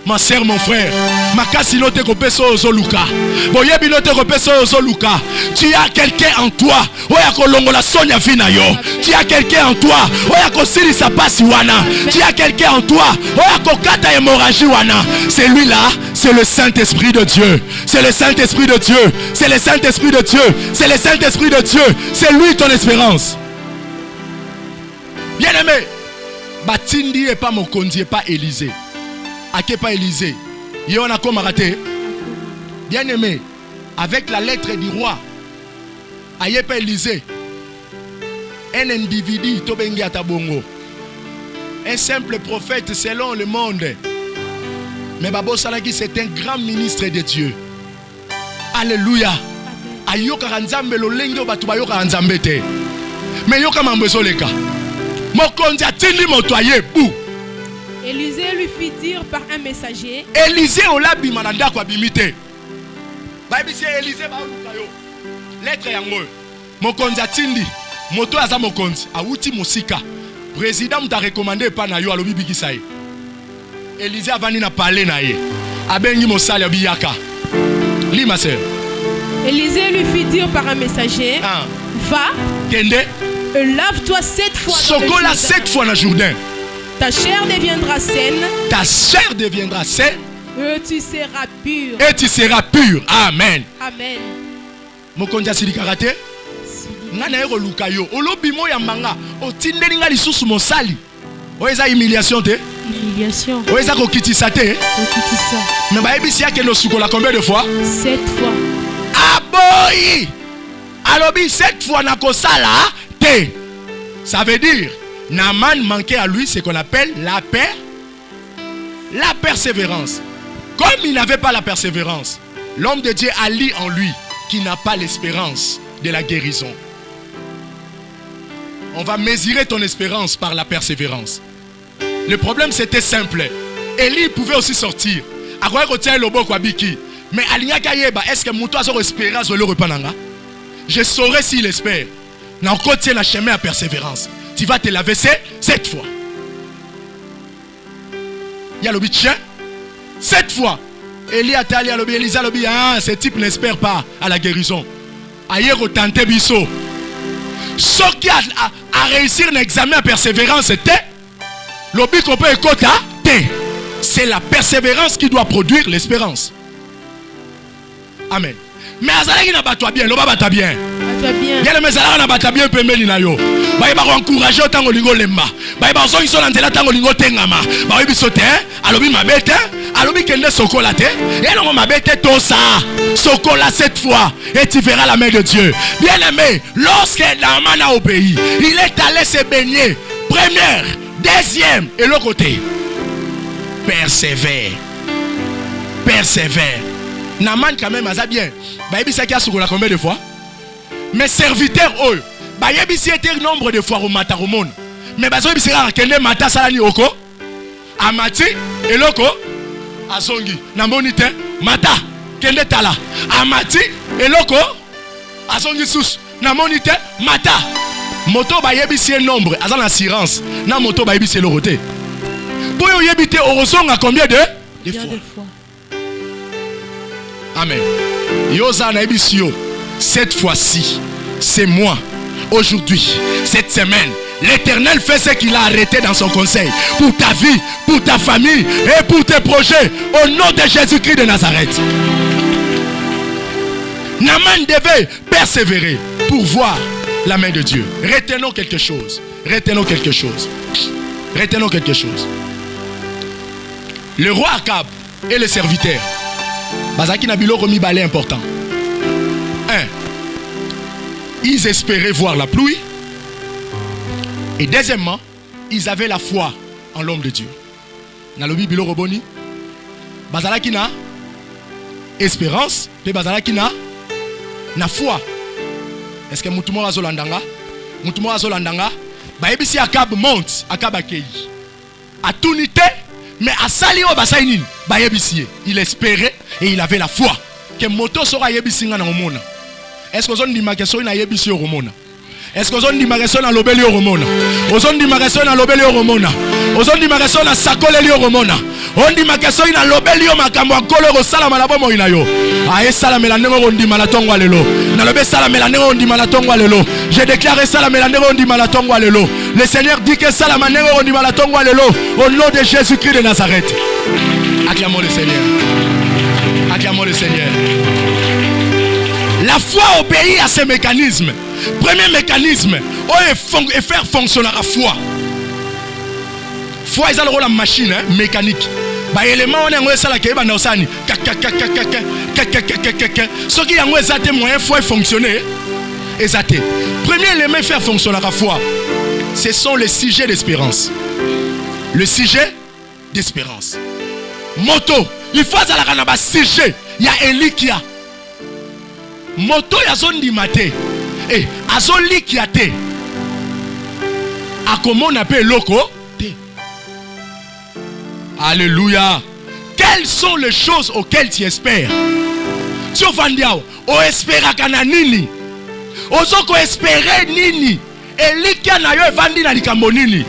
Ma sœur, mon frère, makasinote kopeso ozoluka. Boyebinote kopeso ozoluka. Tu as quelqu'un en toi. Oya kolongola sonya vina yo. Tu as quelqu'un en toi. Oya kosiri sa pasi wana. Tu as quelqu'un en toi. Oya kokata hémorragie wana. Celui-là, c'est le Saint-Esprit de Dieu. C'est le Saint-Esprit de Dieu. C'est le Saint-Esprit de Dieu. C'est le Saint-Esprit de Dieu. C'est lui ton espérance. Bien-aimé, Batindi et pas Mokondi et pas Élisée. Ake pas Élisée. Yon a comme raté. Bien aimé, avec la lettre du roi, aye pas Élisée. Un individu, Tobengi Atabongo. Un simple prophète selon le monde. Mais Babo Salaki, c'est un grand ministre de Dieu. Alléluia. Ayoka Ranzambe lo lengo batuba yoka Ranzambe te. Mais yoka mambezoleka. Mokonzi atindi motoye bou. Élisée lui fit dire par un messager. Élisée ola bimana ndako abimite. Ba bisi Élisée ba luka yo. lettre yango mokonzi atindi moto aza mokonzi awuti musika président t'a recommandé pa na yo alobi bikisa ye Élisée avandi na parler na ye abengi mosali abiyaka li ma sœur. Élisée lui fit dire par un messager va kende lave-toi 7 fois sokola 7 fois na Jourdain. Ta chair deviendra saine. Ta chair deviendra saine. Et tu seras pur. Et tu seras pur. Amen. Amen. Mokonja silikakate. Ngana ero lukayo. Olobi mo ya manga. Otindeli nga lisusu mosali. Oeza humiliation te. Humiliation. Oeza kokitisa te. Kokitisa. Mais ba ebisi yake no sukola combien de fois? 7 fois. Aboyi. Alobi 7 fois na kosala te. Ça veut dire Naaman manquait à lui ce qu'on appelle la persévérance. Comme il n'avait pas la persévérance, l'homme de Dieu a dit en lui qu'il n'a pas l'espérance de la guérison. On va mesurer ton espérance par la persévérance. Le problème c'était simple. Élie pouvait aussi sortir. Mais est-ce que Mouto a son espérance de le repananga? Je saurais s'il espère. N'a encore tient la chemin à persévérance. Tu vas te laver 7 fois. Il y a le tien 7 fois. Élie a tali à l'obé, Elisa l'obé, ce type n'espère pas à la guérison. Ailleurs tenter biso. Ce qui a réussi un examen à persévérance, c'était l'obé qu'on peut écouter. C'est la persévérance qui doit produire l'espérance. Amen. Mais azalaki na batwa bien, loba bata bien. Batwa bien. Yele mezala na bata bien pembeni na yo. Ba yeba ko encourager tango lingo lemba. Ba yeba so iso na nzela tango lingo tengama. Ba yebi sote, alobi mabete, alobi kende sokola te. Yele ngo mabete to ça. Sokola 7 fois et tu verras la main de Dieu. Bien-aimé, lorsque Naaman a obéi, il est allé se baigner. Première, deuxième et l'autre côté. Persévère. Persévère. Naaman quand même a bien. Bayebi ça qui a soukola combien de fois? Mais serviteur eux, bayebi si était nombre de fois au mataromon. Mais bazo bi sera kende mata salani oko. Amati eloko azongi. Na monite mata kende tala. Amati eloko azongi sus. Na monite mata. Moto bayebi si nombre, azan assurance. Na moto bayebi si loroté. Pour yo yebite orosonga combien de fois? Amen. Yosa na ebisio. Cette fois-ci, c'est moi. Aujourd'hui, cette semaine, l'Éternel fait ce qu'il a arrêté dans son conseil. Pour ta vie, pour ta famille et pour tes projets. Au nom de Jésus-Christ de Nazareth. Naaman devait persévérer pour voir la main de Dieu. Retenons quelque chose. Retenons quelque chose. Retenons quelque chose. Le roi Akab et les serviteurs. Bazaki Nabilo remis balai important. 1. Ils espéraient voir la pluie. Et deuxièmement, ils avaient la foi en l'homme de Dieu. Nalobi bilo roboni. Bazalaki na espérance. Pe bazalaki na foi. Est-ce que Moutumo Azolandanga? Moutumo Azolandanga. Baebisi Akab monte. Akab akei. A tout nité. Mais à Sali o basainin, ba yebisi, il espérait et il avait la foi que moto sera yebisi nga na omona. Est-ce que zone di makeso na yebisi o romona? Est-ce que zone di makeso na lobeli o romona? Ozone di makeso na lobeli o romona. Ozone di makeso na sakoleli o romona. On di makeso na lobeli o makambo akolo ro sala malabo mo ina yo. Aye sala melanengo ondi malatongo alelo. Na lobe sala melanengo ondi malatongo alelo. J'ai déclaré sala melanengo ondi malatongo alelo. Le Seigneur dit que sala melanengo ondi malatongo alelo au nom de Jésus-Christ de Nazareth. Acclamons le Seigneur. Acclamons le Seigneur. La foi obéit à ces mécanismes. Premier mécanisme, est faire fonctionner la foi. Foi est le rôle de la machine mécanique. Bah élément on est en ça la keba na osani. Ce qui est en ça te moyen foi fonctionner. Exacté. Premier élément faire fonctionner la foi. Ce sont les sujets d'espérance. Le sujet d'espérance. Moto, il faut ça la na sujet. Il y a Elikia. Moto ya zone di maté. Et azoli qui a té. A comment on appelle loco? Alléluia. Quelles sont les choses auxquelles tu espères? Tu vas dire, on espère à Kananini. Ozoko espérer nini. Elikia na yo evandi na likambo nini.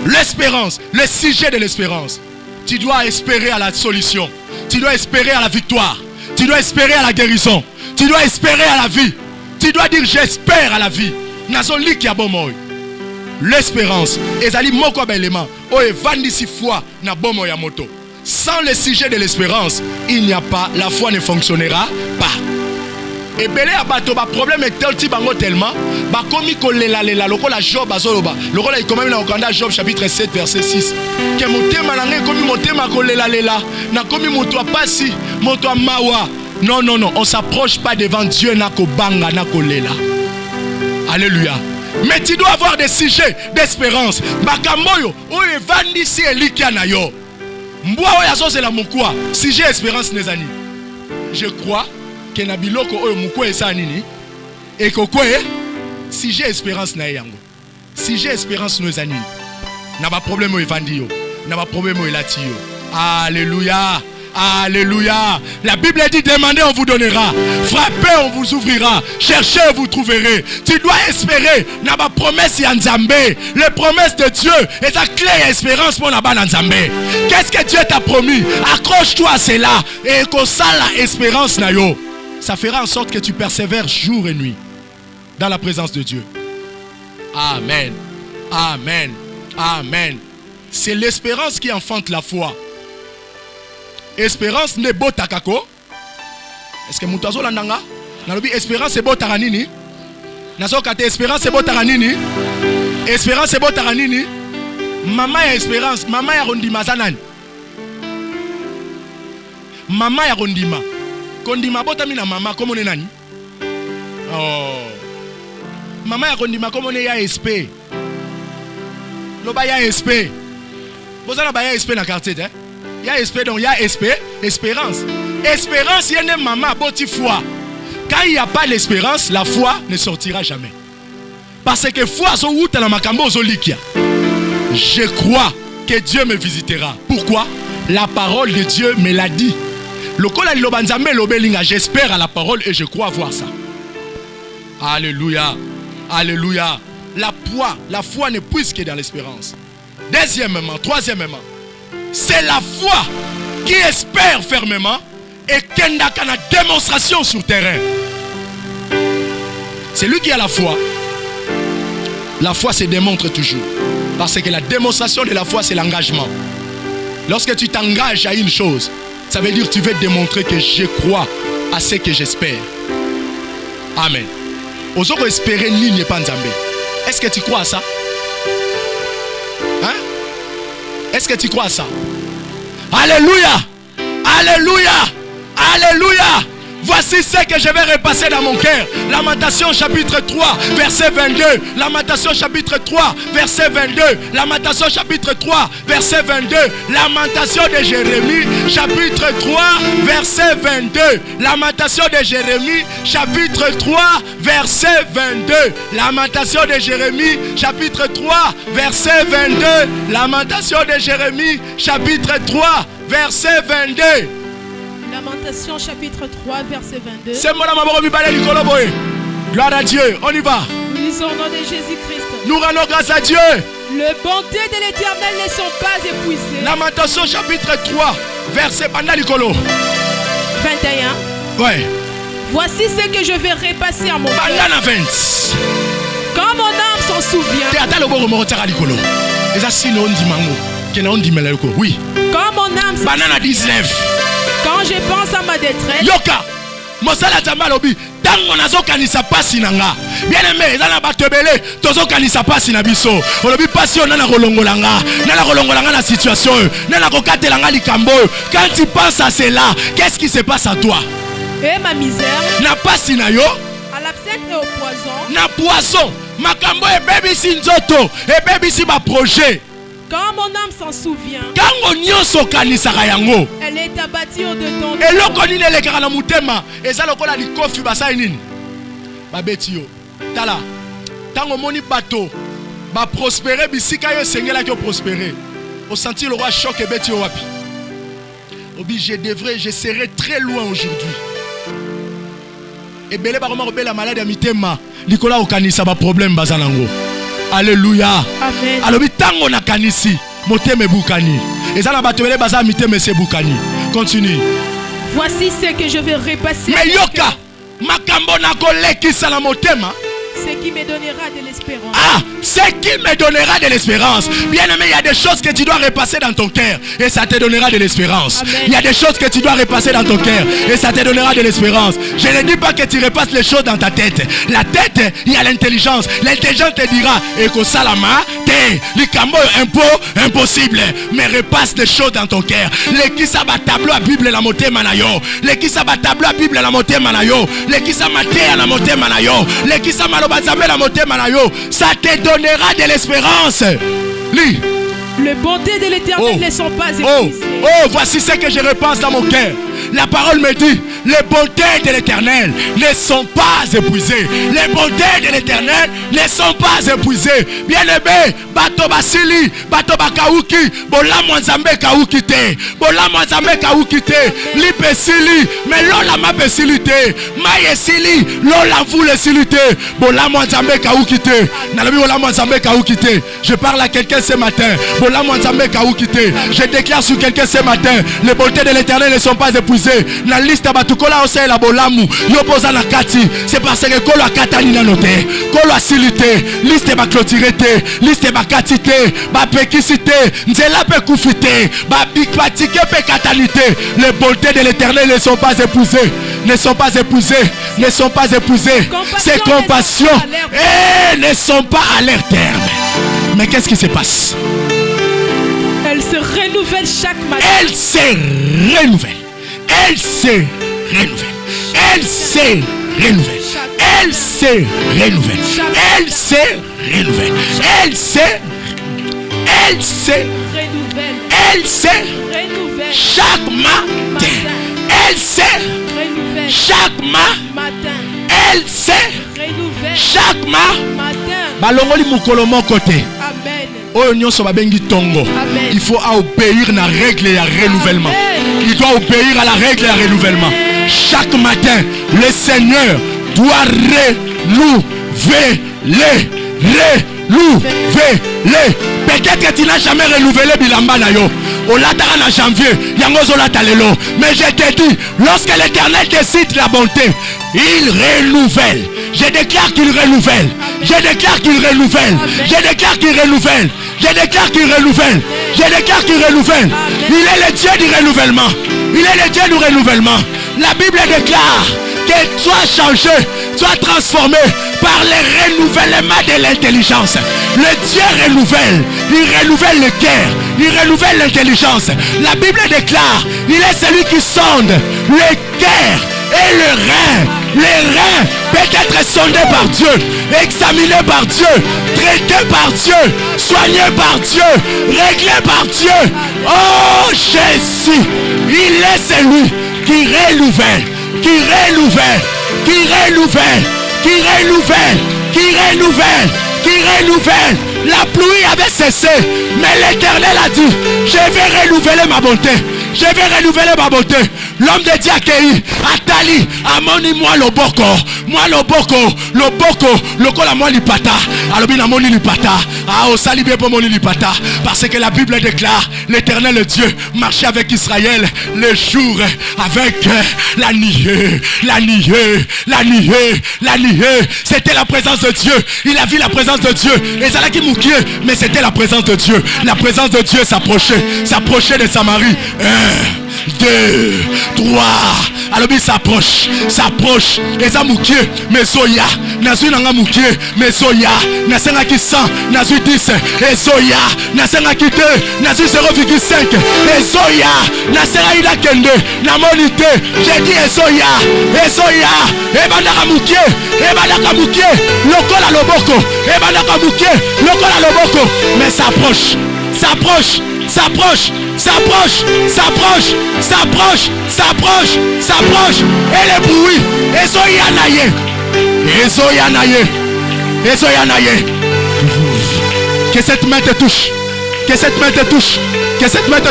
L'espérance, le sujet de l'espérance. Tu dois espérer à la solution. Tu dois espérer à la victoire. Tu dois espérer à la guérison. Tu dois espérer à la vie. Tu dois dire j'espère à la vie. L'espérance. Ezali moko ba élément. O evandi si foi na bomo ya moto. Sans le sujet de l'espérance, il n'y a pas, la foi ne fonctionnera pas. Et belé abato ba problème est tellement ba komi kolela lela lokola Job azoloba lokola il quand même na Job chapitre 7 verset 6 que motema na ngai komi motema kolela lela na komi moto apasi moto amawa. Non, on s'approche pas devant Dieu na kobanga na kolela. Alléluia. Mais tu dois avoir des sujets d'espérance. Bakamoyo o evandi si elikia na yo. Mbwa o yazo la mukwa sujet espérance nezani. Je crois que na biloko oyo mukwa esa nini et kokwe sujet espérance na yango. Sujet espérance nezani. Na ba problème o evandi yo. Na ba problème o elati yo. Alléluia. Alléluia. La Bible dit demandez on vous donnera, frappez on vous ouvrira, cherchez vous trouverez. Tu dois espérer na ba promesse ya Nzambe. Les promesses de Dieu est la clé et espérance pour na ba Nzambe. Qu'est-ce que Dieu t'a promis? Accroche-toi à cela et que ça la espérance na yo. Ça fera en sorte que tu persévères jour et nuit dans la présence de Dieu. Amen. Amen. Amen. C'est l'espérance qui enfante la foi. Espérance ne bota kako. Est-ce que mutazo landanga? Nalobi espérance c'est bota nini? Nazo kate espérance c'est bota nini? Espérance c'est bota nini? Mama ya espérance, mama ya rondima zanani. Mama ya rondima. Kondima bota mina mama comme on est nani? Oh. Mama ya rondima comme on est ya SP. Loba ya SP. Bozana ba ya SP na quartier hein? Il y a espérance, donc il y a espérance. Espérance, il y a une maman, boti foi. Quand il n'y a pas l'espérance, la foi ne sortira jamais. Parce que foi, je crois que Dieu me visitera. Pourquoi? La parole de Dieu me l'a dit. J'espère à la parole et je crois voir ça. Alléluia. Alléluia. La foi ne puise que dans l'espérance. Deuxièmement, troisièmement, c'est la foi qui espère fermement et qui a une démonstration sur terrain. C'est lui qui a la foi. La foi se démontre toujours. Parce que la démonstration de la foi, c'est l'engagement. Lorsque tu t'engages à une chose, ça veut dire que tu veux démontrer que je crois à ce que j'espère. Amen. Osoko espérer ligne pas Nzambe. Est-ce que tu crois à ça? Hein? Est-ce que tu crois à ça? Alléluia! Alléluia! Alléluia! Voici ce que je vais repasser dans mon cœur. Lamentation chapitre 3, verset 22. Lamentation chapitre 3, verset 22. Lamentation chapitre 3, verset 22. Lamentation de Jérémie, chapitre 3, verset 22. Lamentation de Jérémie, chapitre 3, verset 22. Lamentation de Jérémie, chapitre 3, verset 22. Lamentation de Jérémie, chapitre 3, verset 22. Lamentation chapitre 3 verset 22. C'est mon amour. Gloire à Dieu. On y va. Nous lisons au nom de Jésus-Christ. Nous rendons grâce à Dieu. Les bontés de l'Éternel ne sont pas épuisées. Lamentation chapitre 3 verset 21. Ouais. Voici ce que je vais repasser à mon cœur. Quand mon âme s'en souvient. Oui. Quand mon âme s'en Banana 19. Quand je pense à ma détresse. Yoka. Mosala Tamalobi. Tango nazo kanisa pasi nanga. Bien aimé, ezana batebele, tozo kanisa pasi na biso. Olobi pasi on na kolongolanga, na kolongolanga la situation, na kokatelanga likambo. Quand tu penses à cela, qu'est-ce qui se passe à toi? Et ma misère. Na pasi na yo. À l'absinthe et au poison. Na poisson. Makambo e baby si nzoto, e baby si ba projet. Quand mon âme s'en souvient, elle est abattue au-dedans. Et l'okoni ne lekara na mutema, eza lokola likofi basai nini? Babeti yo. Tala. Tango moni bato, ba prospérer bisika yo sengela ki prospérer. Au sentir le roi choc et beti yo wapi. Obi je serai très loin aujourd'hui. Et belé ba comment la malade à mitema. Nicolas okanisa ba problème bazanango. Alléluia. Amen. Alors bitango na kanisi. Moteme bukani. Et ça na batebele baza miteme se bukani. Continue. Voici ce que je vais repasser. Mais yoka makambo na kolekisa na motema. Ce qui me donnera de l'espérance. Ah, ce qui me donnera de l'espérance. Bien aimé, il y a des choses que tu dois repasser dans ton cœur et ça te donnera de l'espérance. Il y a des choses que tu dois repasser dans ton cœur et ça te donnera de l'espérance. Je ne dis pas que tu repasses les choses dans ta tête. La tête, il y a l'intelligence. L'intelligence te dira Eko salama, te, likambo impossible. Mais repasse les choses dans ton cœur. Les qui s'abat tableau à Bible la moté manayo. Les qui s'abat tableau à Bible la moté manayo. Les qui s'amaté à la moté manayo. Les qui s'abat ça te donnera de l'espérance. Lis. Les bontés de l'Éternel ne sont pas épuisées. Voici ce que je repense dans mon cœur. La parole me dit, les bontés de l'Éternel ne sont pas épuisées. Les bontés de l'Éternel ne sont pas épuisées. Bien aimé, bato basili, bato bakauki, bola mwanzambe kauki te, bola mwanzambe kauki te, li pesili, mais lola ma pesili te, maye sili, lola voule sili te, bola mwanzambe kauki te, nalobi bola mwanzambe kauki te. Je parle à quelqu'un ce matin, bola mwanzambe kauki te. Je déclare sur quelqu'un ce matin, les bontés de l'Éternel ne sont pas épuisées. La liste batukola ose la bolamu yopoza na kati c'est parce que kolo akatani na note kolo asilité liste ba clôturité liste ba katité ba pekisité nzela pe kufité ba bikpatike pe katanité. Les bontés de l'Éternel ne sont pas épuisées, ne sont pas épuisées, ne sont pas épuisées. Ces compassions ne sont pas à leur terme. Mais qu'est-ce qui se passe? Elles se renouvellent chaque matin. Elles se renouvellent. Elle se renouvelle. Elle se renouvelle. Elle se renouvelle. Elle se renouvelle. Elle se renouvelle. Elle se renouvelle. Chaque matin. Elle se renouvelle. Chaque matin. Elle se renouvelle. Chaque matin. Balongoli mukolo moko te. Amen. Il faut obéir à la règle et à renouvellement. Il doit obéir à la règle et à renouvellement. Chaque matin, le Seigneur doit renouveler. Peut-être que tu n'as jamais renouvelé Bilamba Nayo. On l'attend en janvier. Mais je te dis, lorsque l'Éternel décide la bonté, il renouvelle. Je déclare qu'il renouvelle. Je déclare qu'il renouvelle. Je déclare qu'il renouvelle. Je déclare qu'il renouvelle. Je déclare qu'il renouvelle. Il est le Dieu du renouvellement. Il est le Dieu du renouvellement. La Bible déclare que soit changé, soit transformé par le renouvellement de l'intelligence. Le Dieu renouvelle. Il renouvelle le cœur. Il renouvelle l'intelligence. La Bible déclare, il est celui qui sonde le cœur et le rein. Les reins peut être sondés par Dieu, examinés par Dieu, traités par Dieu, soignés par Dieu, réglés par Dieu. Oh Jésus, il est celui qui renouvelle, qui renouvelle, qui renouvelle, qui renouvelle, qui renouvelle, qui renouvelle. La pluie avait cessé, mais l'Éternel a dit, je vais renouveler ma bonté. Je vais renouveler ma bonté. L'homme de Dieu accueilli, Atali, Amoni moi le boko, lokola moi lipata, alobina moni lipata, au salibé pour moni lipata, parce que la Bible déclare, l'Éternel le Dieu marchait avec Israël les jours avec la nuée. C'était la présence de Dieu. Il a vu la présence de Dieu. Et ça l'a qui moukier, mais c'était la présence de Dieu. La présence de Dieu s'approchait de Samarie. 1, 2, 3. Alors il s'approche. Et ça moukier, mais soya. Nasu nanga moukier, mais soya. Nasenga qui 100, nasu 10. Et soya. Nasenga qui 2, nasu 0,5. Et soya. Nasenga ila kende. Namonite. J'ai dit et soya. Et bandaka moukier. Lokola loboko. Et bandaka moukier. Lokola loboko. Mais s'approche. Et le bruit. Que cette main te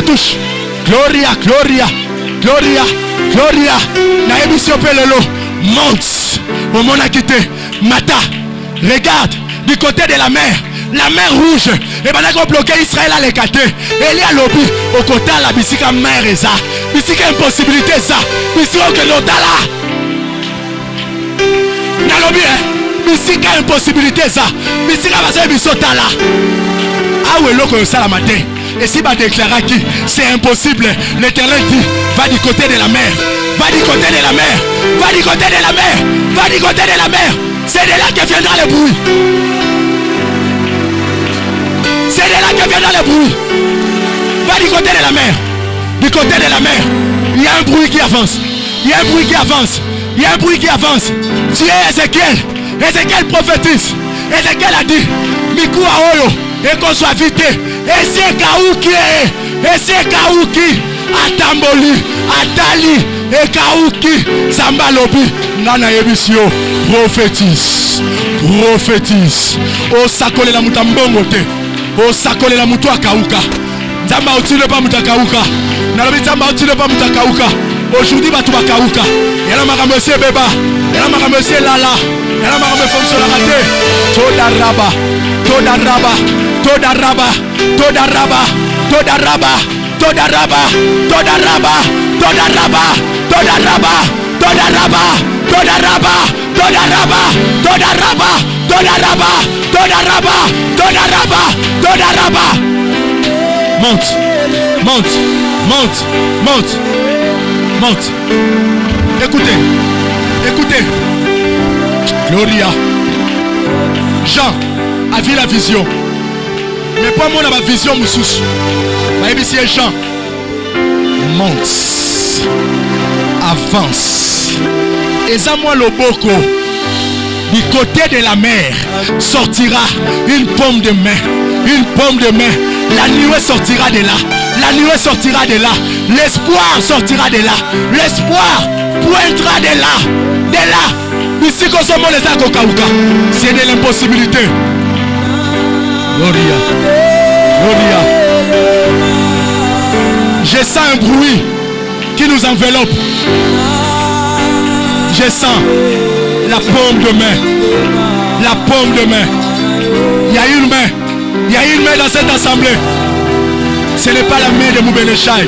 touche. Gloria. Na ebisio pelelo. monte. Au monde a quitté. Mata, regarde, du côté de la mer rouge. Et maintenant qu'on bloquait Israël à l'écarté. Et il y a lobby au côté de la bisika mer et ça. Bisika impossibilité ça. Bisika que l'autre là. N'a lobby hein. Bisika impossibilité ça. Bisika va se bisota là. Ah ouais l'autre ça la matin. Et si va déclarer qui c'est impossible. L'Éternel dit va du côté de la mer. Va du côté de la mer. Va du côté de la mer. Va du côté de la mer. C'est de là que viendra le bruit. C'est de là que viendra le bruit. Va du côté de la mer. Du côté de la mer. Il y a un bruit qui avance. Il y a un bruit qui avance. Il y a un bruit qui avance. Tu es Ézéchiel. Ézéchiel prophétise. Ézéchiel a dit Mikou Aoyo. Et qu'on soit vite. Et c'est Kaouki. Et c'est Kaouki. Atamboli. Atali. Et Kaouki. Sambalobi. Nana Ebisio. Prophétise. Prophétise. O sakole la mutambongo te. O sakole la mutu akauka. Nzamba utile pa mutakauka. Nalobi nzamba utile pa mutakauka. Aujourd'hui batu bakauka. Yala makambo se beba. Yala makambo se lala. Yala makambo fonctionne raté. Toda raba. Toda raba. Toda raba. Toda raba. Toda raba. Toda raba. Toda raba. Toda raba. Toda raba. Toda raba. Toda raba. Toda raba. Toda raba. Toda raba. Toda raba. Toda raba. Toda raba. Monte. Monte. Monte. Monte. Monte. Écoutez. Écoutez. Gloria. Jean a vu la vision. Mais pas moi dans ma vision moussous. Ici Jean. Monte. Avance. Et ça moi le boko. Du côté de la mer sortira une pomme de main. Une pomme de main. La nuée sortira de là. La nuée sortira de là. L'espoir sortira de là. L'espoir pointera de là. De là. Ici qu'on se monte les akokauka. C'est de l'impossibilité. Gloria. Gloria. Je sens un bruit qui nous enveloppe. Je sens la paume de main. La paume de main. Il y a une main. Il y a une main dans cette assemblée. Ce n'est pas la main de Moubelechai,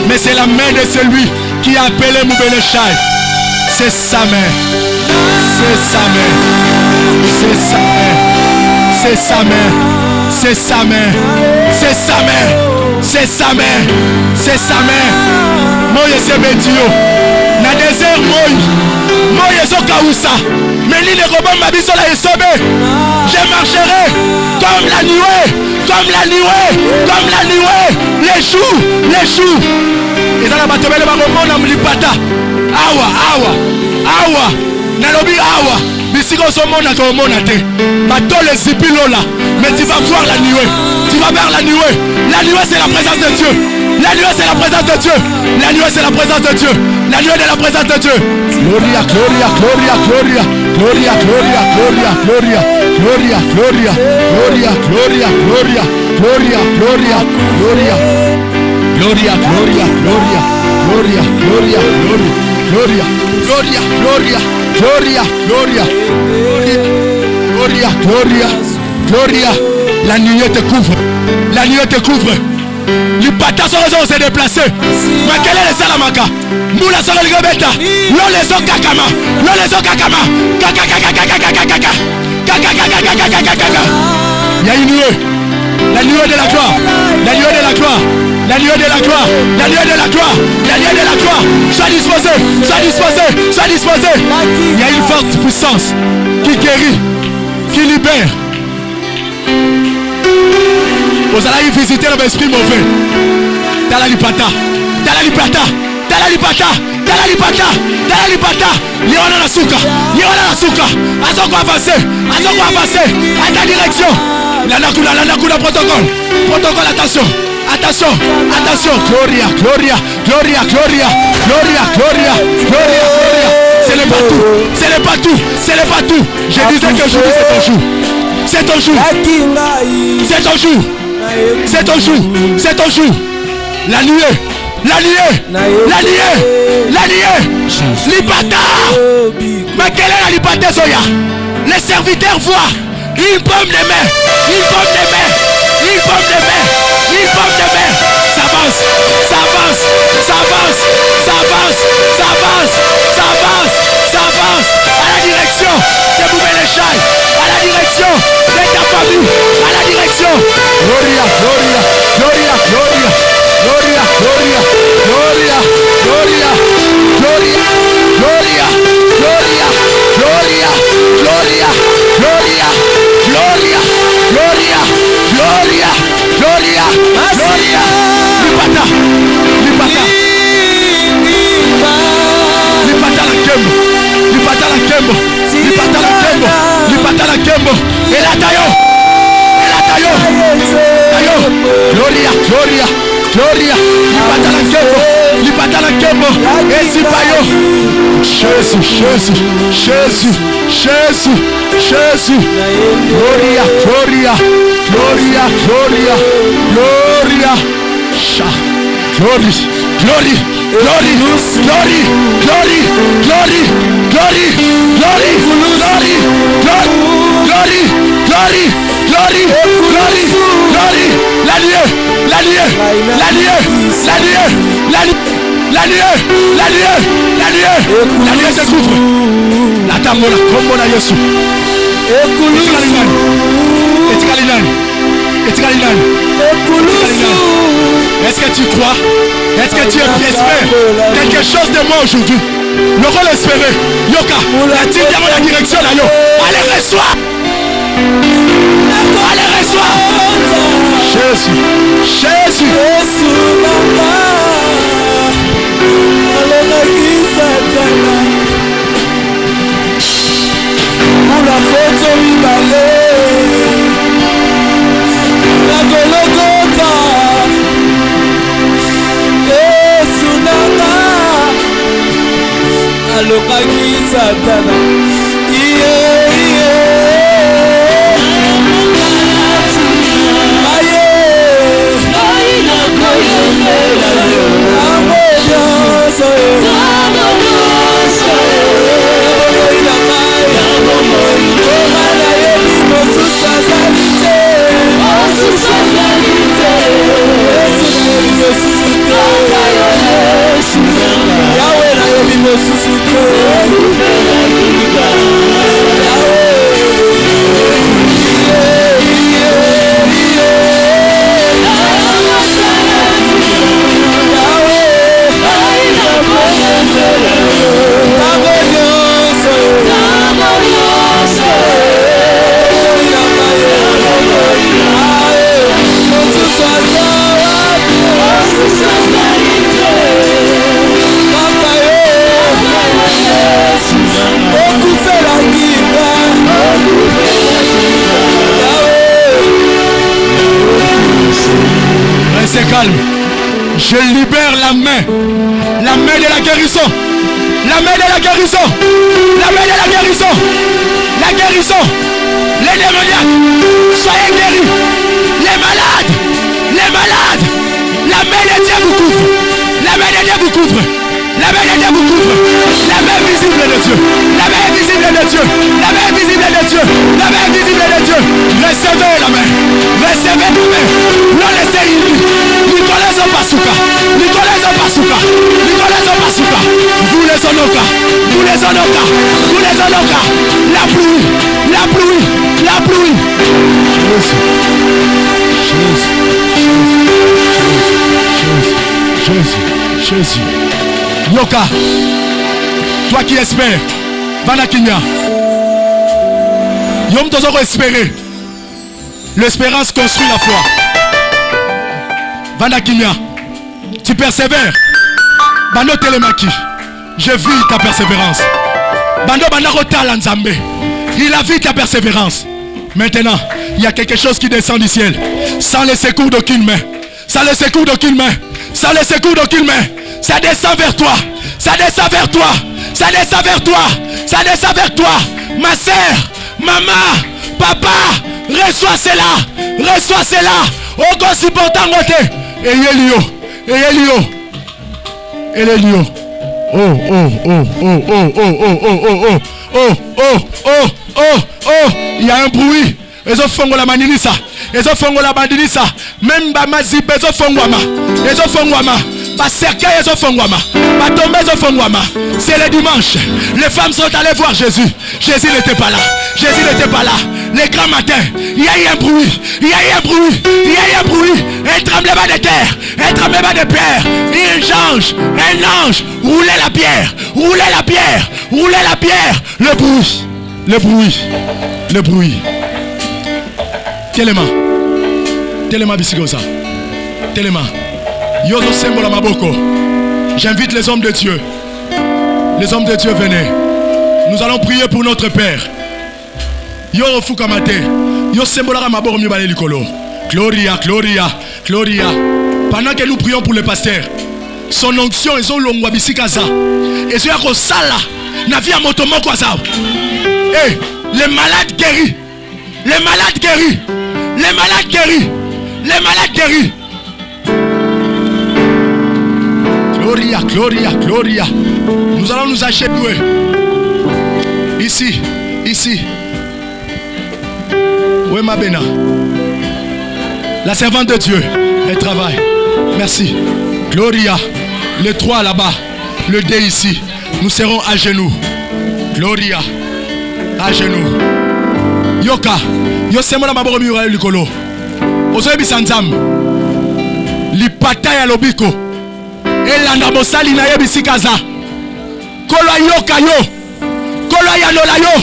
mais c'est la main de celui qui a appelé Moubelechai. C'est sa main. C'est sa main. C'est sa main. C'est sa main. C'est sa main. C'est sa main. C'est sa main. C'est sa main. Moïse Sebetio. Na désert Moïse Okaoussa. Mais l'île de Robin m'a dit sur la SOB. Je marcherai comme la nuée. Comme la nuée. Comme la nuée. Les choux. Les choux. Et ça n'a pas tombé le baron dans Mlipata. Awa. Awa. Awa. Nalobi Awa. Bisiko somona komona te. Bato les zipilola. Mais tu vas voir la nuée. Tu vas vers la nuée. La nuée c'est la présence de Dieu. La nuée c'est la présence de Dieu. La nuée c'est la présence de Dieu. La nuée de la présence de Dieu. Gloria, gloria, gloria, gloria. Gloria, gloria, gloria, gloria. Gloria, gloria, gloria, gloria, gloria. Gloria, gloria, gloria. Gloria, gloria, gloria. Gloria, gloria, gloria. Gloria, gloria, gloria. Gloria, gloria. Gloria, gloria. Gloria. La nuée te couvre. La nuée te couvre. Les patas sont se déplacer. Mais quel est le salamaka? Moula sur le gobeta. L'on les ont kakama. L'on les ont kakama. Il y a une nuée. La nuée de la gloire. La nuée de la gloire. La nuée de la gloire. La nuée de la gloire. La nuée de la gloire. Sois disposé. Sois disposé. Sois disposé. Il y a une forte puissance qui guérit, qui libère. Vous allez visiter l'esprit mauvais. Talalipata. Talalipata. Talalipata. Talalipata. Talalipata. Liona la souka. Liona la souka. Azoko avancer. Azoko avancer. À ta direction. La protocole. Protocole, attention. Attention. Attention. Gloria. Gloria. Gloria. Gloria. Gloria. Gloria. Gloria. Gloria. Ce n'est pas tout. Ce n'est pas tout. Ce n'est pas tout. Je disais que aujourd'hui c'est ton jour. C'est ton jour. C'est ton jour. C'est ton jour. C'est ton jour. La nuée. Libata. Mais quelle est la liberté Zoya? Les serviteurs voient une pomme de main, une pomme de main, une pomme de main, une pomme de main. Ça avance, ça avance, ça avance, ça avance, ça avance, ça avance, ça avance. À la direction de Boubeléchal, à la direction de ta famille, à la direction. Gloria, gloria, gloria, gloria, gloria, gloria, gloria, gloria, gloria, gloria, gloria, gloria, gloria, gloria, gloria, gloria, gloria, gloria, gloria. Lipata, lipata, lipata la kembo, lipata la kembo, lipata la kembo, lipata la kembo. Et la tayo, et la tayo, tayo. Gloria, gloria, gloria. Lipata la kembo, lipata la kembo. Et si payo. Jésus, Jésus, Jésus, Jésus, Jésus. Gloria, gloria, gloria, gloria, gloria. Glory, glory, glory, glory, glory, glory, glory, glory, glory, glory, glory, glory, glory, glory. L'allié, l'allié, l'allié, l'allié, l'allié, l'allié, l'allié, l'allié se couvre. La tamola, combo la yesu. Est-ce que tu crois? Est-ce que tu espères quelque chose de moi aujourd'hui? Le rôle espéré. Yoka, la-t-il dans la direction là, yo? Allez, reçois! Allez, reçois! Jésus, Jésus. Alokaki Satana, calme. Je libère la main de la guérison, la main de la guérison, la main de la guérison, la guérison, les démoniaques, soyez guéris, les malades, la main de Dieu vous couvre, la main de Dieu vous couvre, la main de Dieu vous couvre, la main visible de Dieu, la main visible de Dieu, la main visible de Dieu, la main visible de Dieu. Recevez la main, recevez la main, non laissez Nicolas Opasuka, Nicolas Opasuka, Nicolas Opasuka, vous les Onoka, vous les Onoka, vous les Onoka, la pluie, la pluie, la pluie. Jésus. Yoka, toi qui espères, Vanakinya, Yom Tozoro espérer. L'espérance construit la foi. Vanakinya, tu persévères. Bando Telemaki, je vis ta persévérance. Bando Banarota Lanzambe, il a vu ta persévérance. Maintenant, il y a quelque chose qui descend du ciel. Sans le secours d'aucune main. Sans le secours d'aucune main. Sans le secours d'aucune main. Ça descend vers toi. Ça descend vers toi. Ça descend vers toi. Ça descend vers toi. Ma sœur, maman, papa, reçois cela. Reçois cela. Au gosse important côté. Eyelio. Eyelio. Et les lions. Oh, oh, oh, oh, oh, oh, oh, oh, oh, oh, oh, oh, oh, oh, oh. Il y a un bruit. Ils ont fait la maninissa. Ils ont fait la bandinissa. Même Bamazibe, ils ont fait Wama. Ils ont fait Wama. Baserka, ils ont fait Wama. Batombe, ils ont fait Wama. C'est le dimanche. Les femmes sont allées voir Jésus. Jésus n'était pas là. Jésus n'était pas là. Les grands matins, il y a eu un bruit. Il y a eu un bruit. Il y a eu un bruit. Un tremblement de terre. Un tremblement de pierre. Un ange. Roulait la pierre. Roulait la pierre. Roulait la pierre. Le bruit. Le bruit. Le bruit. Telema. Telema bisigosa. Telema. Yozo sembola maboko. J'invite les hommes de Dieu. Les hommes de Dieu, venez. Nous allons prier pour notre Père. Yo fukamate. Yo sembola maboko mibale likolo. Gloria, gloria, gloria. Pendant que nous prions pour le pasteur, son onction est au longwa bisikaza. Et c'est à sala. Navia motomo kwaza. Eh, les malades guéris. Les malades guéris. Les malades guéris. Les malades guéris. Gloria, gloria, gloria. Nous allons nous acheter. Ici, ici. Oui, ma béna. La servante de Dieu, elle travaille. Merci. Gloria. Les trois là-bas. Le dé ici. Nous serons à genoux. Gloria. À genoux. Yoka. Yosemona maboro miura likolo. Ozoyebi sanzam. Lipata ya lobiko. Elanda mosali na yebisi kaza. Kolo yoka yo. Kolo ya lola yo.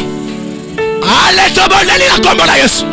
Ale toboneli la kombo na Yesu.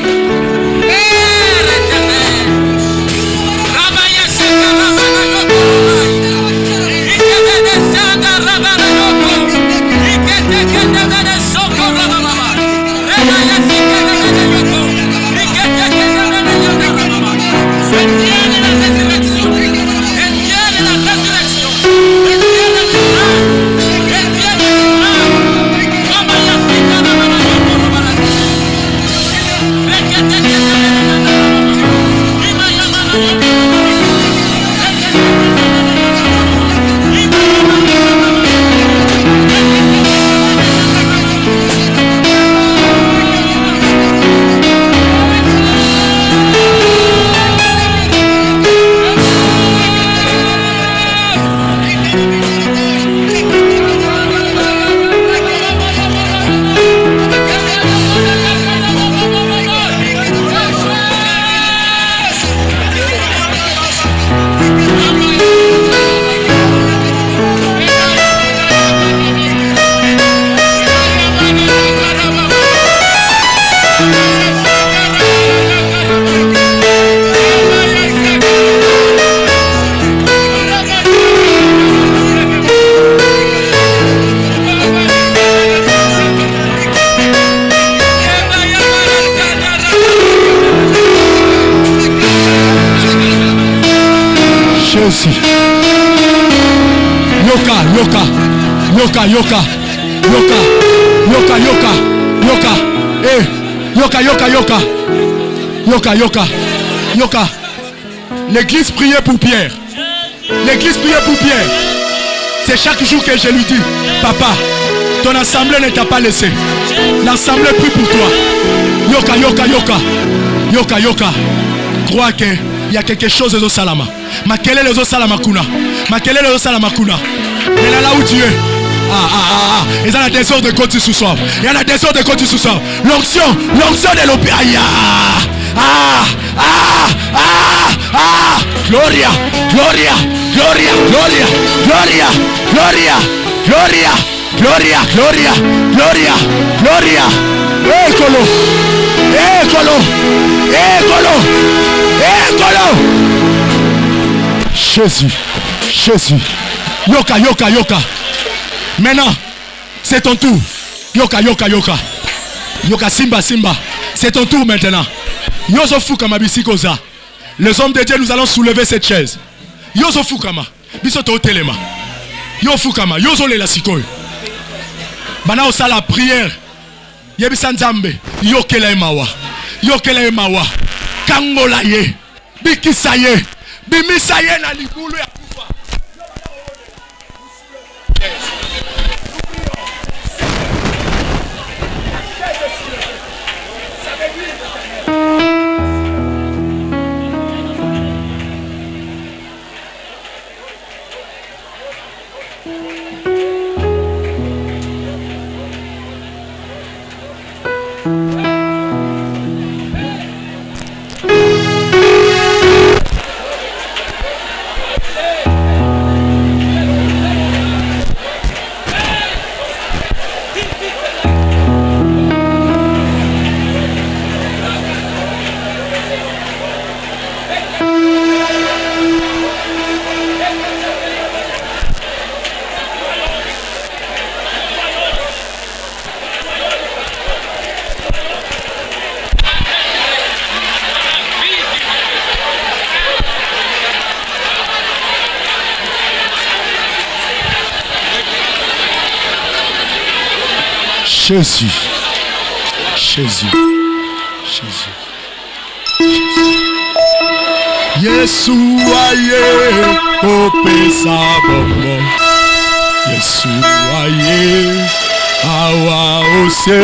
Yoka, yoka, yoka, yoka, yoka, yoka, eh, yoka, yoka, yoka, yoka, yoka, yoka. L'église priait pour Pierre. L'église priait pour Pierre. C'est chaque jour que je lui dis, papa, ton assemblée ne t'a pas laissé. L'assemblée prie pour toi. Yoka, yoka, yoka, yoka, yoka. Crois que il y a quelque chose de salama. Makele les salama kuna. Makele les salama kuna. Mais là où tu es. Il y a des heures de côté ce soir. Il y a des heures de côté ce soir. L'onction de l'opéra. Gloria, gloria, gloria, gloria, gloria, gloria, gloria, gloria, gloria, gloria, gloria. Écolo, écolo, écolo, écolo. Jésus, Jésus. Yoka, yoka, yoka. Maintenant, c'est ton tour. Yoka, yoka, yoka. Yoka, simba, simba. C'est ton tour maintenant. Yozo Fukama bisikoza. Les hommes de Dieu, nous allons soulever cette chaise. Yozo Fukama. Bisoto telema. Yo Fukama. Yozo le la sikoy. Bana osa la prière. Yebisa nzambe. Yokela emawa. Yokela emawa. Kangola ye. Bikisa ye. Bimisa ye na libulu ya kufa. Jésus. Jésus. Jésus. Yesu aye kopesa bomo. Yesu aye awa ose.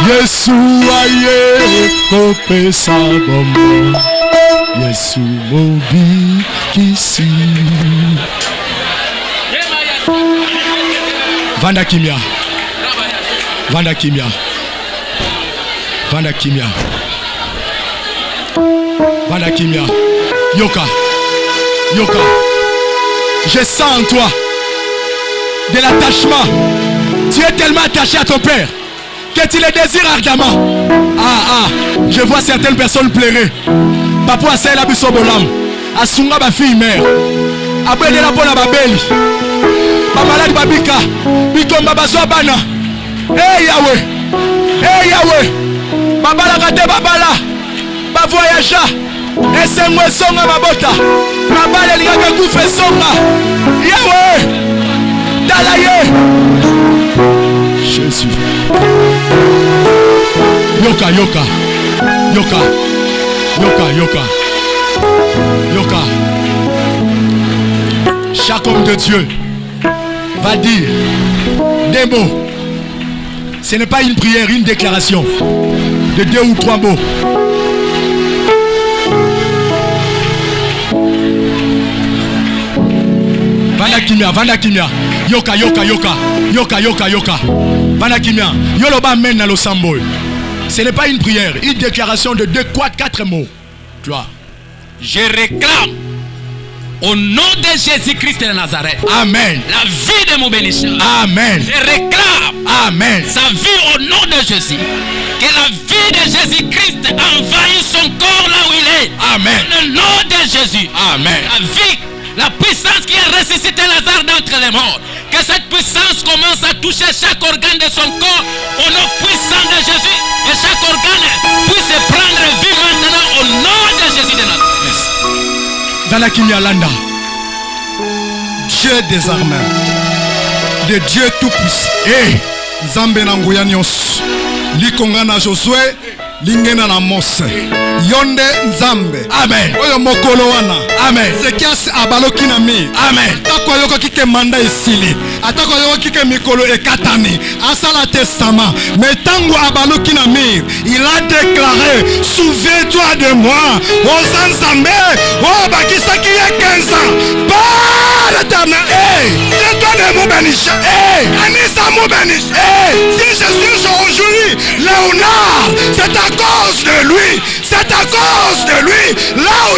Yesu aye kopesa bomo. Yesu mobi kisi. Vanda kimia. Vanda kimia. Vanda kimia. Vanda kimia. Yoka. Yoka. Je sens en toi de l'attachement. Tu es tellement attaché à ton père que tu le désires ardemment. Ah, je vois certaines personnes pleurer. Papa a la bisobolam. Asunga ba fille mère. Après de la bonne babeli. Babaladi babika. Bikomba bazwa bana. Hey Yahweh. Hey Yahweh. Babala kate babala. Ba voyagea. Esengwe songa mabota. Babale lingaka kufe songa. Yahweh. Dalaye. Jésus. Yoka, yoka. Yoka. Yoka, yoka. Yoka. Chaque homme de Dieu va dire des mots. Ce n'est pas une prière, une déclaration de 2 ou 3 mots. Vanda kimia, vanda kimia. Yoka, yoka, yoka. Yoka, yoka, yoka. Vanda kimia. Yoloba men na lo sambo. Ce n'est pas une prière, une déclaration de 2, 4 mots. Tu vois. Je réclame au nom de Jésus-Christ de Nazareth. Amen. La vie de mon bénisseur. Amen. Je réclame. Amen. Sa vie au nom de Jésus. Que la vie de Jésus-Christ envahisse son corps là où il est. Amen. Au nom de Jésus. Amen. La vie, la puissance qui a ressuscité Lazare d'entre les morts. Que cette puissance commence à toucher chaque organe de son corps au nom puissant de Jésus. Et chaque organe puisse prendre vie maintenant au nom de Jésus de Nazareth. Dans la Kinyalanda, Dieu des armées, de Dieu tout-puissant, et Nzambe na nguya nyonso, likonga na Josué, lingena na Mose, yonde Nzambe, amen. Oyo mokolo wana, amen. Zekias abaloki na mi, amen. Atako yoko kike manda esili, atako yoko kike mikolo ekatani, asala testament, mais tango abaloki na mi, il a déclaré, souviens-toi de moi, Oza Nzambe, oh bakisaki ye 15 ans, par l'éternel, c'est toi de mon bénisseur, Anissa mon bénisseur, si je suis aujourd'hui Léonard, c'est à cause de lui, c'est à cause de lui, là où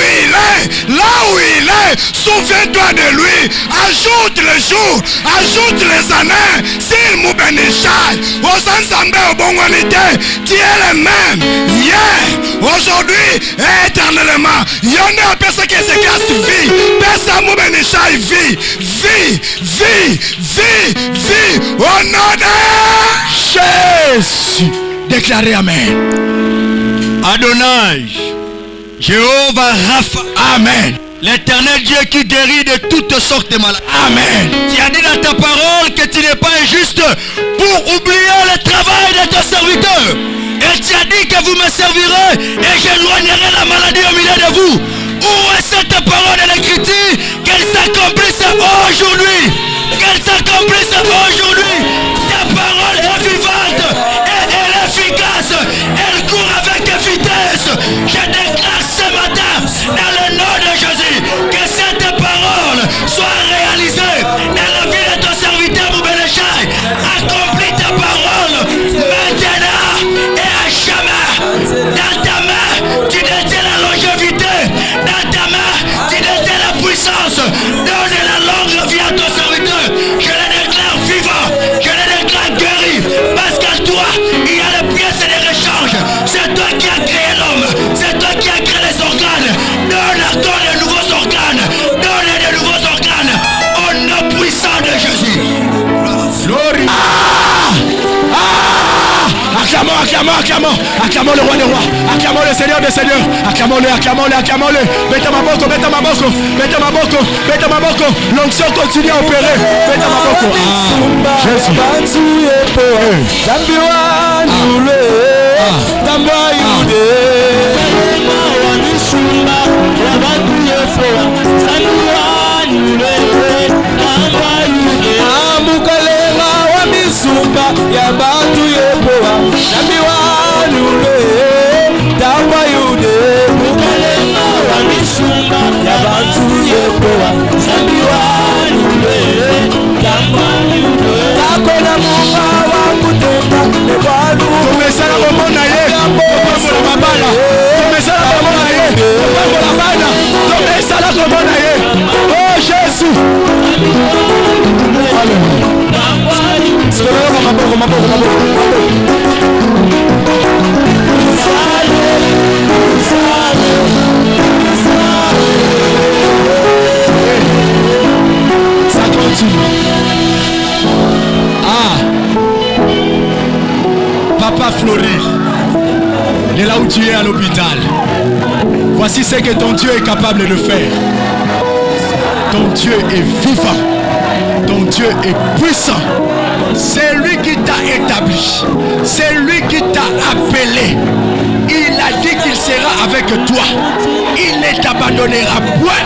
il est, souviens-toi de lui, ajoute les jours, ajoute les années, s'il nous bénit, au Saint-Sambé, au Bongonité, tu es le même, hier, aujourd'hui, et éternellement, il y en a personne qui se casse vie, personne nous bénit, vie, au nom de Jésus. Déclarez amen. Adonai, Jéhovah Rapha, amen. L'éternel Dieu qui guérit de toutes sortes de maladies. Amen. Tu as dit dans ta parole que tu n'es pas injuste pour oublier le travail de ton serviteur. Et tu as dit que vous me servirez et j'éloignerai la maladie au milieu de vous. Où est cette parole de l'écriture? Qu'elle s'accomplisse aujourd'hui. Qu'elle s'accomplisse aujourd'hui. Ta parole est vivante et elle est efficace. Elle court avec vitesse. Je déclare ce matin dans le nom de Jésus que cette parole soit réalisée dans la vie de ton serviteur Moubeléchai. Accomplis ta parole maintenant et à jamais. Dans ta main, tu détiens la longévité. Dans ta main, tu détiens la puissance. Donne la longue vie à ton serviteur. Je le déclare vivant Acclamons le roi des rois. Acclamons le Seigneur des seigneurs. Acclamons-le. Mettez ma boko. L'onction continue à opérer. Mettez ma boko. Jésus. Oh Jésus. Ça continue. Papa Fleury, de là où tu es à l'hôpital, voici ce que ton Dieu est capable de faire. Ton Dieu est vivant. Ton Dieu est puissant. C'est lui qui t'a établi. C'est lui qui t'a appelé. Il a dit qu'il sera avec toi. Il ne t'abandonnera point.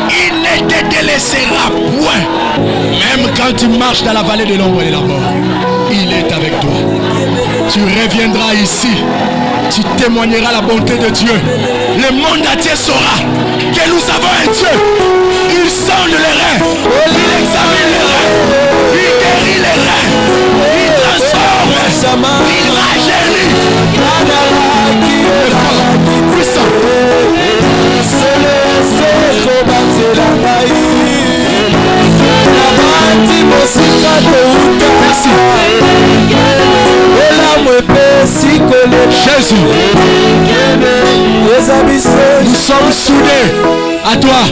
Il ne te délaissera point. Même quand tu marches dans la vallée de l'ombre et de la mort, il est avec toi. Tu reviendras ici. Tu témoigneras la bonté de Dieu. Le monde entier saura que nous avons un Dieu. Il sonde les reins. Il examine les reins. Il guérit les reins. Il transforme. Il rajeunit. Puissant. Merci. Jésus. Nous sommes soudés à toi.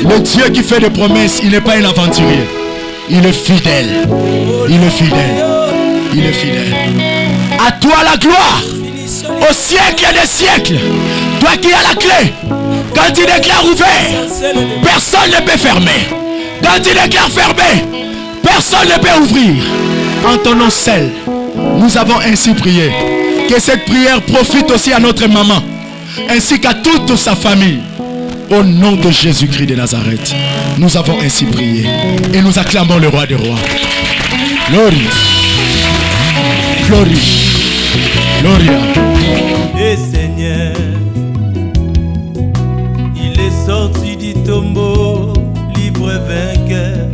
Le Dieu qui fait des promesses, il n'est pas un aventurier. Il est fidèle. Il est fidèle. Il est fidèle. À toi la gloire. Au siècle des siècles. Toi qui as la clé. Quand il déclare ouvert, personne ne peut fermer. Quand il déclare fermé, personne ne peut ouvrir. En ton nom seul, nous avons ainsi prié. Que cette prière profite aussi à notre maman, ainsi qu'à toute sa famille. Au nom de Jésus-Christ de Nazareth, nous avons ainsi prié. Et nous acclamons le roi des rois. Glory. Glory. Gloria. Et Seigneur, il est sorti du tombeau, libre et vainqueur.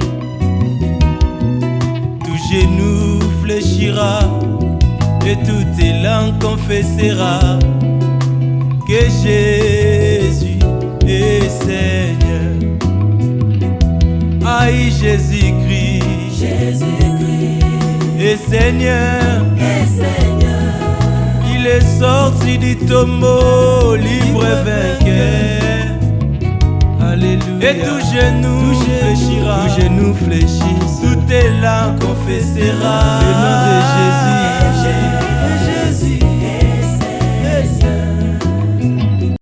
Tout genou fléchira et toute langue confessera que Jésus est Seigneur. Aïe Jésus-Christ, est Seigneur. Il est sorti du tombeau, libre et vainqueur. Alléluia. Et tout genou fléchira, tout genou fléchit, toutes les langues confessera le nom de Jésus.